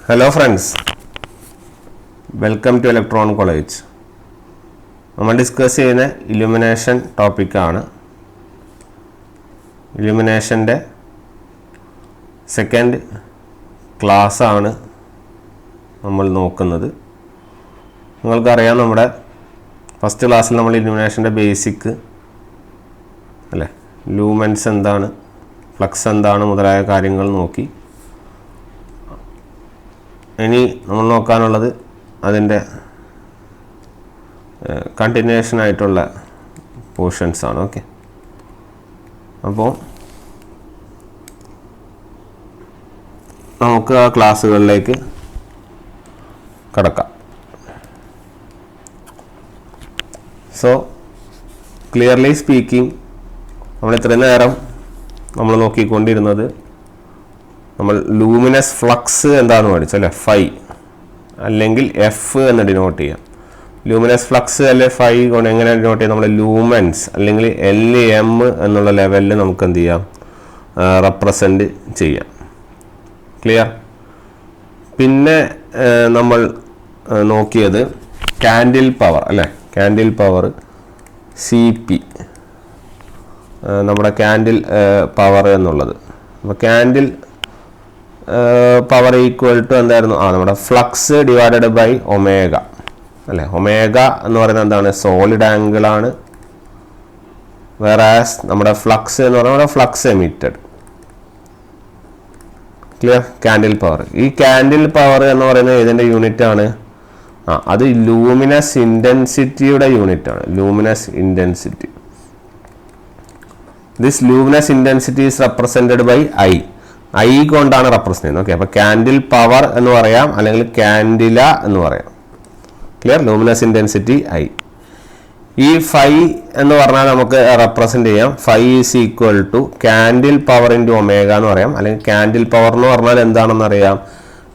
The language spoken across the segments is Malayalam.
Hello friends, welcome to Electron College. നമ്മൾ ഡിസ്കസ് ചെയ്യുന്ന ഇലുമിനേഷൻ ടോപ്പിക്കാണ്. ഇലുമിനേഷൻ്റെ സെക്കൻഡ് ക്ലാസ് ആണ് നമ്മൾ നോക്കുന്നത്. നിങ്ങൾക്കറിയാം, നമ്മുടെ ഫസ്റ്റ് ക്ലാസ്സിൽ നമ്മൾ ഇലുമിനേഷൻ്റെ ബേസിക് അല്ലേ, ലൂമൻസ് എന്താണ്, ഫ്ലക്സ് എന്താണ് മുതലായ കാര്യങ്ങൾ നോക്കി. ഇനി നമ്മൾ നോക്കാനുള്ളത് അതിൻ്റെ കണ്ടിന്യൂഷൻ ആയിട്ടുള്ള പോർഷൻസാണ്. ഓക്കെ, അപ്പോൾ നമുക്ക് ആ ക്ലാസ്സുകളിലേക്ക് കടക്കാം. സോ ക്ലിയർലി സ്പീക്കിംഗ്, നമ്മൾ ഇത്രയും നേരം നമ്മൾ നോക്കിക്കൊണ്ടിരുന്നത് നമ്മൾ ലൂമിനസ് ഫ്ലക്സ് എന്താണെന്ന് പഠിച്ചു അല്ലേ, ഫൈ അല്ലെങ്കിൽ എഫ് എന്ന് ഡിനോട്ട് ചെയ്യാം. ലൂമിനസ് ഫ്ലക്സ് അല്ലെ ഫൈ കൊണ്ട് എങ്ങനെ ഡിനോട്ട് ചെയ്യാം? നമ്മൾ ലൂമൻസ് അല്ലെങ്കിൽ LM എന്നുള്ള ലെവലിൽ നമുക്ക് എന്ത് ചെയ്യാം, റെപ്രസെൻറ്റ് ചെയ്യാം. ക്ലിയർ? പിന്നെ നമ്മൾ നോക്കിയത് കാൻഡിൽ പവർ അല്ലേ, കാൻഡിൽ പവർ CP, നമ്മുടെ കാൻഡിൽ പവർ എന്നുള്ളത്. അപ്പോൾ കാൻഡിൽ പവർ ഈക്വൽ ടു എന്തായിരുന്നു? നമ്മുടെ ഫ്ലക്സ് ഡിവൈഡഡ് ബൈ ഒമേഗ അല്ലേ. ഒമേഗ എന്ന് പറയുന്നത് എന്താണ്? സോളിഡ് ആംഗിൾ ആണ്. വേറാസ് നമ്മുടെ ഫ്ലക്സ് എന്ന് പറയുന്നത് flux emitted. Clear? Candle power. ഈ കാൻഡിൽ പവർ എന്ന് പറയുന്നത് ഏതിൻ്റെ യൂണിറ്റ് ആണ്? അത് ലൂമിനസ് ഇൻറ്റൻസിറ്റിയുടെ യൂണിറ്റ് ആണ്. Luminous intensity. This luminous intensity is represented by I കൊണ്ടാണ് റെപ്രസെന്റ് ചെയ്യുന്നത്. ഓക്കെ, അപ്പോൾ കാൻഡിൽ പവർ എന്ന് പറയാം, അല്ലെങ്കിൽ കാൻഡില എന്ന് പറയാം. ക്ലിയർ? Luminous intensity I. ഈ ഫൈ എന്ന് പറഞ്ഞാൽ നമുക്ക് റെപ്രസെന്റ് ചെയ്യാം. Phi is equal to candle power into omega എന്ന് പറയാം, അല്ലെങ്കിൽ കാൻഡിൽ പവർ എന്ന് പറഞ്ഞാൽ എന്താണെന്ന് അറിയാം?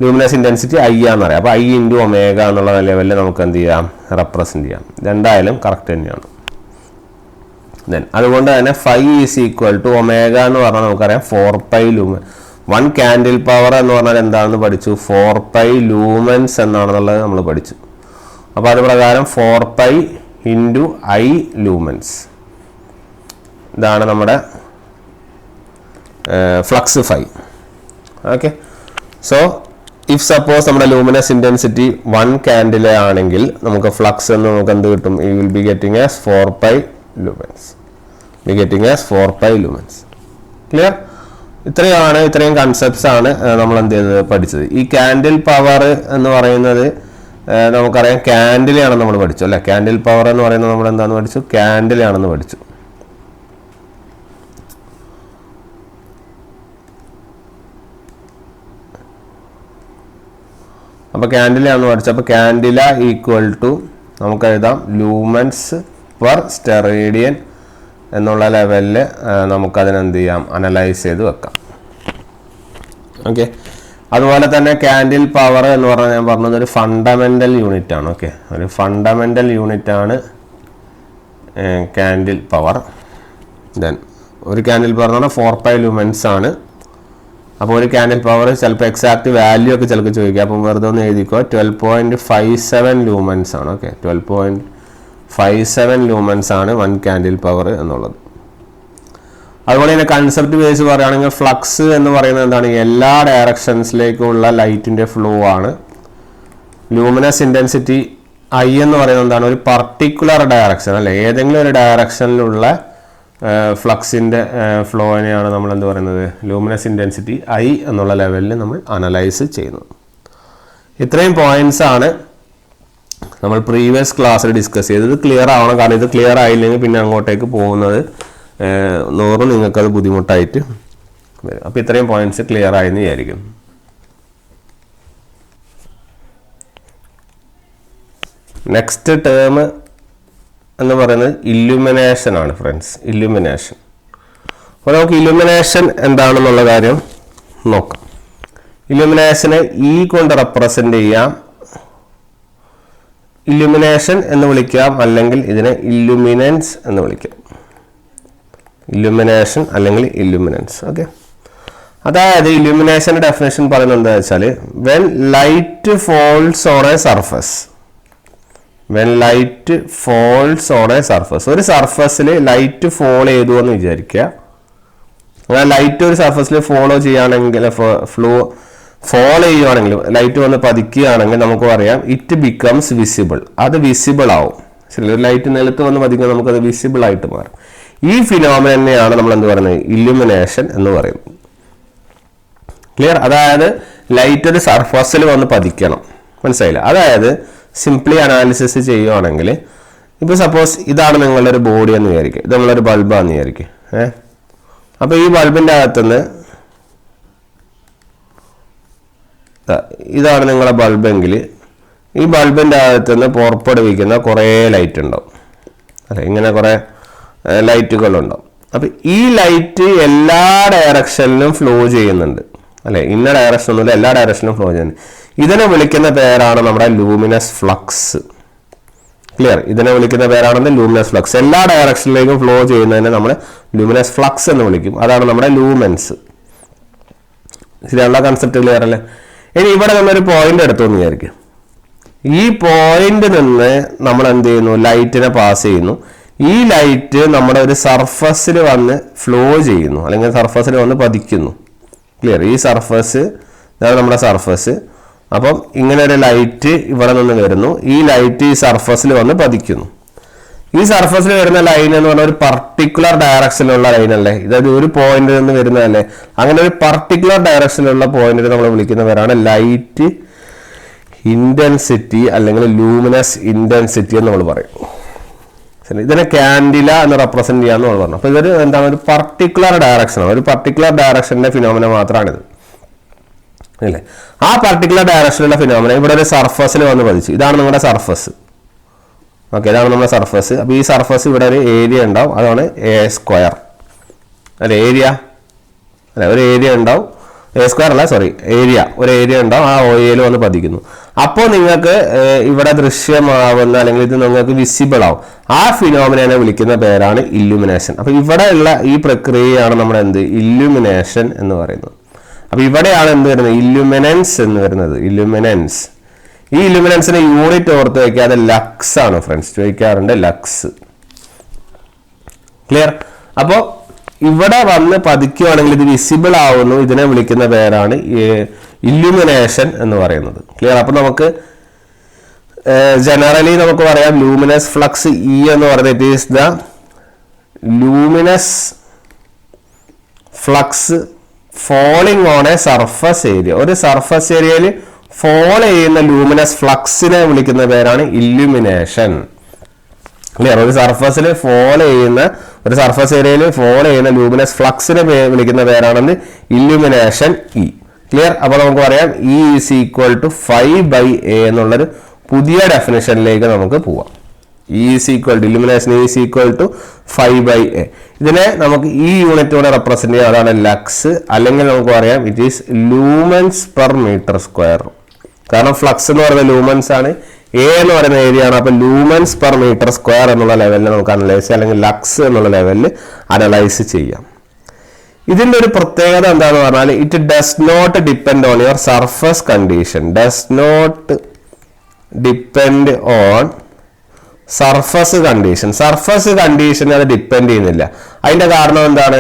ലൂമിനസ് ഇൻറ്റൻസിറ്റി I ആണെന്ന് അറിയാം. അപ്പോൾ I ഇൻറ്റു ഒമേഗ എന്നുള്ള ലെവലിൽ നമുക്ക് എന്ത് ചെയ്യാം, റെപ്രസെന്റ് ചെയ്യാം. രണ്ടായാലും കറക്റ്റ് തന്നെയാണ്. അതുകൊണ്ട് തന്നെ phi is equal to omega എന്ന് പറഞ്ഞാൽ നമുക്കറിയാം 4π ലൂമൻ. 1 കാൻഡിൽ പവർ എന്ന് പറഞ്ഞാൽ എന്താണെന്ന് പഠിച്ചു? 4π ലൂമൻസ് എന്നാണെന്നുള്ളത് നമ്മൾ പഠിച്ചു. അപ്പോൾ അത് പ്രകാരം 4π ഇൻറ്റു I ലൂമൻസ്, ഇതാണ് നമ്മുടെ flux phi. Okay, so if suppose നമ്മുടെ ലൂമിനസ് ഇൻറ്റൻസിറ്റി 1 കാൻഡില ആണെങ്കിൽ നമുക്ക് ഫ്ലക്സ് എന്ന് നമുക്ക് എന്ത് കിട്ടും? You will be getting as 4π lumens. We getting as 4π lumens. Clear? ഇത്രയും കൺസെപ്റ്റ്സ് ആണ് നമ്മൾ എന്ത് ചെയ്തത്, പഠിച്ചത്. ഈ കാൻഡിൽ പവർ എന്ന് പറയുന്നത് നമുക്കറിയാം കാൻഡിലാണെന്ന് നമ്മൾ പഠിച്ചു അല്ലേ. കാൻഡിൽ പവർ എന്ന് പറയുന്നത് നമ്മൾ എന്താണെന്ന് പഠിച്ചു? കാൻഡിലാണെന്ന് പഠിച്ചു. അപ്പോൾ കാൻഡിലാണെന്ന് പഠിച്ചു. അപ്പോൾ കാൻഡില ഈക്വൽ ടു നമുക്ക് എഴുതാം ലൂമൻസ് പെർ സ്റ്റെറേഡിയൻ എന്നുള്ള ലെവലിൽ നമുക്കതിനെന്ത് ചെയ്യാം, അനലൈസ് ചെയ്ത് വെക്കാം. ഓക്കെ, അതുപോലെ തന്നെ കാൻഡിൽ പവർ എന്ന് പറഞ്ഞാൽ ഞാൻ പറഞ്ഞത് ഒരു ഫണ്ടമെൻ്റൽ യൂണിറ്റ് ആണ്. ഓക്കെ, ഒരു ഫണ്ടമെൻ്റൽ യൂണിറ്റ് ആണ് കാൻഡിൽ പവർ. ഒരു കാൻഡിൽ പവർ എന്ന് പറഞ്ഞാൽ 4π ലൂമൻസ് ആണ്. അപ്പോൾ ഒരു കാൻഡിൽ പവർ ചിലപ്പോൾ എക്സാക്ട് വാല്യൂ ഒക്കെ ചിലപ്പോൾ ചോദിക്കുക. അപ്പം വെറുതെ ഒന്ന് എഴുതിക്കോ, 12.57 ലൂമൻസ് ആണ്. ഓക്കെ, 12.57 ലൂമൻസ് ആണ് 1 കാൻഡിൽ പവർ എന്നുള്ളത്. അതുപോലെ തന്നെ കൺസെപ്റ്റ് ബേസ് പറയുകയാണെങ്കിൽ ഫ്ലക്സ് എന്ന് പറയുന്നത് എന്താണ്? എല്ലാ ഡയറക്ഷൻസിലേക്കുള്ള ലൈറ്റിൻ്റെ ഫ്ലോ ആണ്. ലൂമിനസ് ഇൻറ്റൻസിറ്റി I എന്ന് പറയുന്നത് എന്താണ്? ഒരു പർട്ടിക്കുലർ ഡയറക്ഷൻ അല്ലെ, ഏതെങ്കിലും ഒരു ഡയറക്ഷനിലുള്ള ഫ്ലക്സിൻ്റെ ഫ്ലോനെയാണ് നമ്മൾ എന്ത് പറയുന്നത്? ലൂമിനസ് ഇൻറ്റൻസിറ്റി I എന്നുള്ള ലെവലിൽ നമ്മൾ അനലൈസ് ചെയ്യുന്നത്. ഇത്രയും പോയിന്റ്സ് ആണ് നമ്മൾ പ്രീവിയസ് ക്ലാസ്സിൽ ഡിസ്കസ് ചെയ്തത്. ക്ലിയർ ആവണം, കാരണം ഇത് ക്ലിയർ ആയില്ലെങ്കിൽ പിന്നെ അങ്ങോട്ടേക്ക് പോകുന്നത് നോറും നിങ്ങൾക്കത് ബുദ്ധിമുട്ടായിട്ട് വരും. അപ്പോൾ ഇത്രയും പോയിന്റ്സ് ക്ലിയർ ആയെന്ന് വിചാരിക്കും. നെക്സ്റ്റ് ടേം എന്ന് പറയുന്നത് ഇല്ലുമിനേഷൻ ആണ് ഫ്രണ്ട്സ്. ഇല്ലുമിനേഷൻ. അപ്പോൾ നമുക്ക് ഇല്ലുമിനേഷൻ എന്താണെന്നുള്ള കാര്യം നോക്കാം. ഇല്ലുമിനേഷനെ കൊണ്ട് റെപ്രസെൻ്റ് ചെയ്യാം. ഇല്ലുമിനേഷൻ എന്ന് വിളിക്കാം, അല്ലെങ്കിൽ ഇതിനെ ഇല്ലുമിനൻസ് എന്ന് വിളിക്കാം. ഇല്ലുമിനേഷൻ അല്ലെങ്കിൽ ഇല്ലുമിനൻസ്. ഓക്കെ, അതായത് ഇലുമിനേഷന്റെ ഡെഫിനേഷൻ പറയുന്നത് എന്താ വെച്ചാൽ when light falls on A surface, when light falls on A surface, ഒരു സർഫസിൽ ലൈറ്റ് ഫോൾ ചെയ്തു എന്ന് വിചാരിക്കുക. അങ്ങനെ ലൈറ്റ് ഒരു സർഫസിൽ ഫോളോ ചെയ്യുകയാണെങ്കിൽ ഫോളോ ചെയ്യുകയാണെങ്കിൽ ലൈറ്റ് വന്ന് പതിക്കുകയാണെങ്കിൽ നമുക്ക് പറയാം ഇറ്റ് ബിക്കംസ് വിസിബിൾ, അത് വിസിബിൾ ആവും. ശരി, ഒരു ലൈറ്റ് നിലത്ത് വന്ന് പതിക്കുക നമുക്കത് വിസിബിൾ ആയിട്ട് മാറും. ഈ ഫിനോമിനനെയാണ് നമ്മൾ എന്ത് പറയുന്നത്, ഇല്ലുമിനേഷൻ എന്ന് പറയുന്നത്. ക്ലിയർ? അതായത് ലൈറ്റ് ഒരു സർഫസിൽ വന്ന് പതിക്കണം, മനസ്സിലായില്ല? അതായത് സിംപ്ലി അനാലിസിസ് ചെയ്യുകയാണെങ്കിൽ ഇപ്പോൾ സപ്പോസ് ഇതാണ് നിങ്ങളുടെ ഒരു ബോഡി എന്ന് വിചാരിക്കുക, ഇത് നമ്മളൊരു ബൾബാന്ന് വിചാരിക്കുക. അപ്പോൾ ഈ ബൾബിൻ്റെ അകത്തുനിന്ന് ഇതാണ് നിങ്ങളുടെ ബൾബെങ്കിൽ ഈ ബൾബിൻ്റെ അകത്തുനിന്ന് പുറപ്പെടുവിക്കുന്ന കുറേ ലൈറ്റ് ഉണ്ടാവും അല്ലെ, ഇങ്ങനെ കുറേ ലൈറ്റുകളുണ്ടാവും. അപ്പം ഈ ലൈറ്റ് എല്ലാ ഡയറക്ഷനിലും ഫ്ലോ ചെയ്യുന്നുണ്ട് അല്ലെ, ഇന്ന ഡയറക്ഷൻ ഒന്നുമില്ല, എല്ലാ ഡയറക്ഷനിലും ഫ്ലോ ചെയ്യുന്നുണ്ട്. ഇതിനെ വിളിക്കുന്ന പേരാണ് നമ്മുടെ ലൂമിനസ് ഫ്ലക്സ്. ക്ലിയർ? ഇതിനെ വിളിക്കുന്ന പേരാണെന്ന് ലൂമിനസ് ഫ്ലക്സ്. എല്ലാ ഡയറക്ഷനിലേക്കും ഫ്ലോ ചെയ്യുന്നതിനെ നമ്മൾ ലൂമിനസ് ഫ്ലക്സ് എന്ന് വിളിക്കും. അതാണ് നമ്മുടെ ലൂമൻസ്. ശരിയുള്ള കൺസെപ്റ്റ് ക്ലിയർ അല്ലേ? ഇനി ഇവിടെ നമ്മളൊരു പോയിന്റ് എടുത്തോന്ന് വിചാരിക്കും. ഈ പോയിന്റ് നിന്ന് നമ്മൾ എന്ത് ചെയ്യുന്നു, ലൈറ്റിനെ പാസ് ചെയ്യുന്നു. ഈ ലൈറ്റ് നമ്മുടെ ഒരു സർഫസിൽ വന്ന് ഫ്ലോ ചെയ്യുന്നു, അല്ലെങ്കിൽ സർഫസിൽ വന്ന് പതിക്കുന്നു. ക്ലിയർ? ഈ സർഫസ്, ഇതാണ് നമ്മുടെ സർഫസ്. അപ്പം ഇങ്ങനെ ഒരു ലൈറ്റ് ഇവിടെ നിന്ന് വരുന്നു, ഈ ലൈറ്റ് ഈ സർഫസിൽ വന്ന് പതിക്കുന്നു. ഈ സർഫസിൽ വരുന്ന ലൈൻ എന്ന് പറഞ്ഞാൽ ഒരു പർട്ടിക്കുലർ ഡയറക്ഷനിലുള്ള ലൈൻ അല്ലേ, ഇതായത് ഒരു പോയിന്റിൽ നിന്ന് വരുന്നതല്ലേ. അങ്ങനെ ഒരു പർട്ടിക്കുലർ ഡയറക്ഷനിലുള്ള പോയിന്റിൽ നമ്മൾ വിളിക്കുന്ന പേരാണ് ലൈറ്റ് ഇന്റൻസിറ്റി അല്ലെങ്കിൽ ലൂമിനസ് ഇന്റൻസിറ്റി എന്ന് നമ്മൾ പറയും. ശരി, ഇതിനെ കാൻഡില എന്ന് റെപ്രസെന്റ് ചെയ്യാന്ന് നമ്മൾ പറഞ്ഞു. അപ്പോൾ ഇതൊരു എന്താണ്, ഒരു പർട്ടിക്കുലർ ഡയറക്ഷനാണ്, ഒരു പർട്ടിക്കുലർ ഡയറക്ഷന്റെ ഫിനോമിന മാത്രമാണിത് അല്ലേ. ആ പർട്ടിക്കുലർ ഡയറക്ഷനിലുള്ള ഫിനോമിന ഇവിടെ ഒരു സർഫസിൽ വന്ന് പതിച്ചു. ഇതാണ് നമ്മുടെ സർഫസ്. ഓക്കെ, ഇതാണ് നമ്മുടെ സർഫസ്. അപ്പോൾ ഈ സർഫസ് ഇവിടെ ഒരു ഏരിയ ഉണ്ടാവും, അതാണ് എ സ്ക്വയർ അല്ലെ, ഏരിയ അല്ലെ, ഒരു ഏരിയ ഉണ്ടാവും. എ സ്ക്വയർ അല്ല, സോറി, ഏരിയ, ഒരു ഏരിയ ഉണ്ടാവും, ആ ഓയിൽ വന്ന് പതിക്കുന്നു. അപ്പോൾ നിങ്ങൾക്ക് ഇവിടെ ദൃശ്യമാവുന്ന അല്ലെങ്കിൽ ഇത് നിങ്ങൾക്ക് വിസിബിൾ ആവും. ആ ഫിനോമിനെ വിളിക്കുന്ന പേരാണ് ഇല്ലുമിനേഷൻ. അപ്പോൾ ഇവിടെ ഉള്ള ഈ പ്രക്രിയയാണ് നമ്മുടെ എന്ത്, ഇല്ലുമിനേഷൻ എന്ന് പറയുന്നത്. അപ്പോൾ ഇവിടെയാണ് എന്ത് വരുന്നത്, ഇല്ലുമിനൻസ് എന്ന് വരുന്നത്. ഇല്ലുമിനൻസ്, ഈ ഇല്ലുമിനൻസിന്റെ യൂണിറ്റ് ഓർത്ത് വയ്ക്കുക, അത് ലക്സ് ആണ് ഫ്രണ്ട്സ്, ചോദിക്കാറുണ്ട് ലക്സ്. ക്ലിയർ? അപ്പോൾ ഇവിടെ വന്ന് പതിക്കുകയാണെങ്കിൽ ഇത് വിസിബിൾ ആവുന്നു, ഇതിനെ വിളിക്കുന്ന പേരാണ് ഇല്ലുമിനേഷൻ എന്ന് പറയുന്നത്. ക്ലിയർ? അപ്പോൾ നമുക്ക് ജനറലി നമുക്ക് പറയാം ലൂമിനസ് ഫ്ലക്സ് ഇ എന്ന് പറയുന്നത് it is the luminous flux falling on A surface area. ഒരു സർഫസ് ഏരിയയിൽ ഫോൾ ചെയ്യുന്ന ലൂമിനസ് ഫ്ലക്സിനെ വിളിക്കുന്ന പേരാണ് ഇല്ലുമിനേഷൻ. ക്ലിയർ? ഒരു സർഫസിൽ ഫോൾ ചെയ്യുന്ന, ഒരു സർഫസ് ഏരിയയിൽ ഫോൾ ചെയ്യുന്ന ലൂമിനസ് ഫ്ലക്സിനെ വിളിക്കുന്ന പേരാണെന്ന് ഇല്ലുമിനേഷൻ ഇ. ക്ലിയർ? അപ്പോൾ നമുക്ക് പറയാം E is equal to 5/a എന്നുള്ളൊരു പുതിയ ഡെഫിനേഷനിലേക്ക് നമുക്ക് പോവാം. E is equal to, illumination is equal to 5/a. ഇതിനെ നമുക്ക് ഈ യൂണിറ്റോടെ റെപ്രസെന്റ് ചെയ്യാം, അതാണ് ലക്സ്. അല്ലെങ്കിൽ നമുക്ക് പറയാം it is lumens per metre square. കാരണം ഫ്ലക്സ് എന്ന് പറയുന്നത് ലൂമൻസ് ആണ്, എ എന്ന് പറയുന്ന ഏരിയ ആണ്. അപ്പോൾ ലൂമൻസ് പെർ മീറ്റർ സ്ക്വയർ എന്നുള്ള ലെവലിൽ നമുക്ക് അനലൈസ് ചെയ്യാം, അല്ലെങ്കിൽ ലക്സ് എന്നുള്ള ലെവലിൽ അനലൈസ് ചെയ്യാം. ഇതിൻ്റെ ഒരു പ്രത്യേകത എന്താണെന്ന് പറഞ്ഞാൽ it does not depend on your surface condition. Does not depend on surface condition. Surface condition അത് ഡിപ്പെൻഡ് ചെയ്യുന്നില്ല. അതിന്റെ കാരണം എന്താണ്,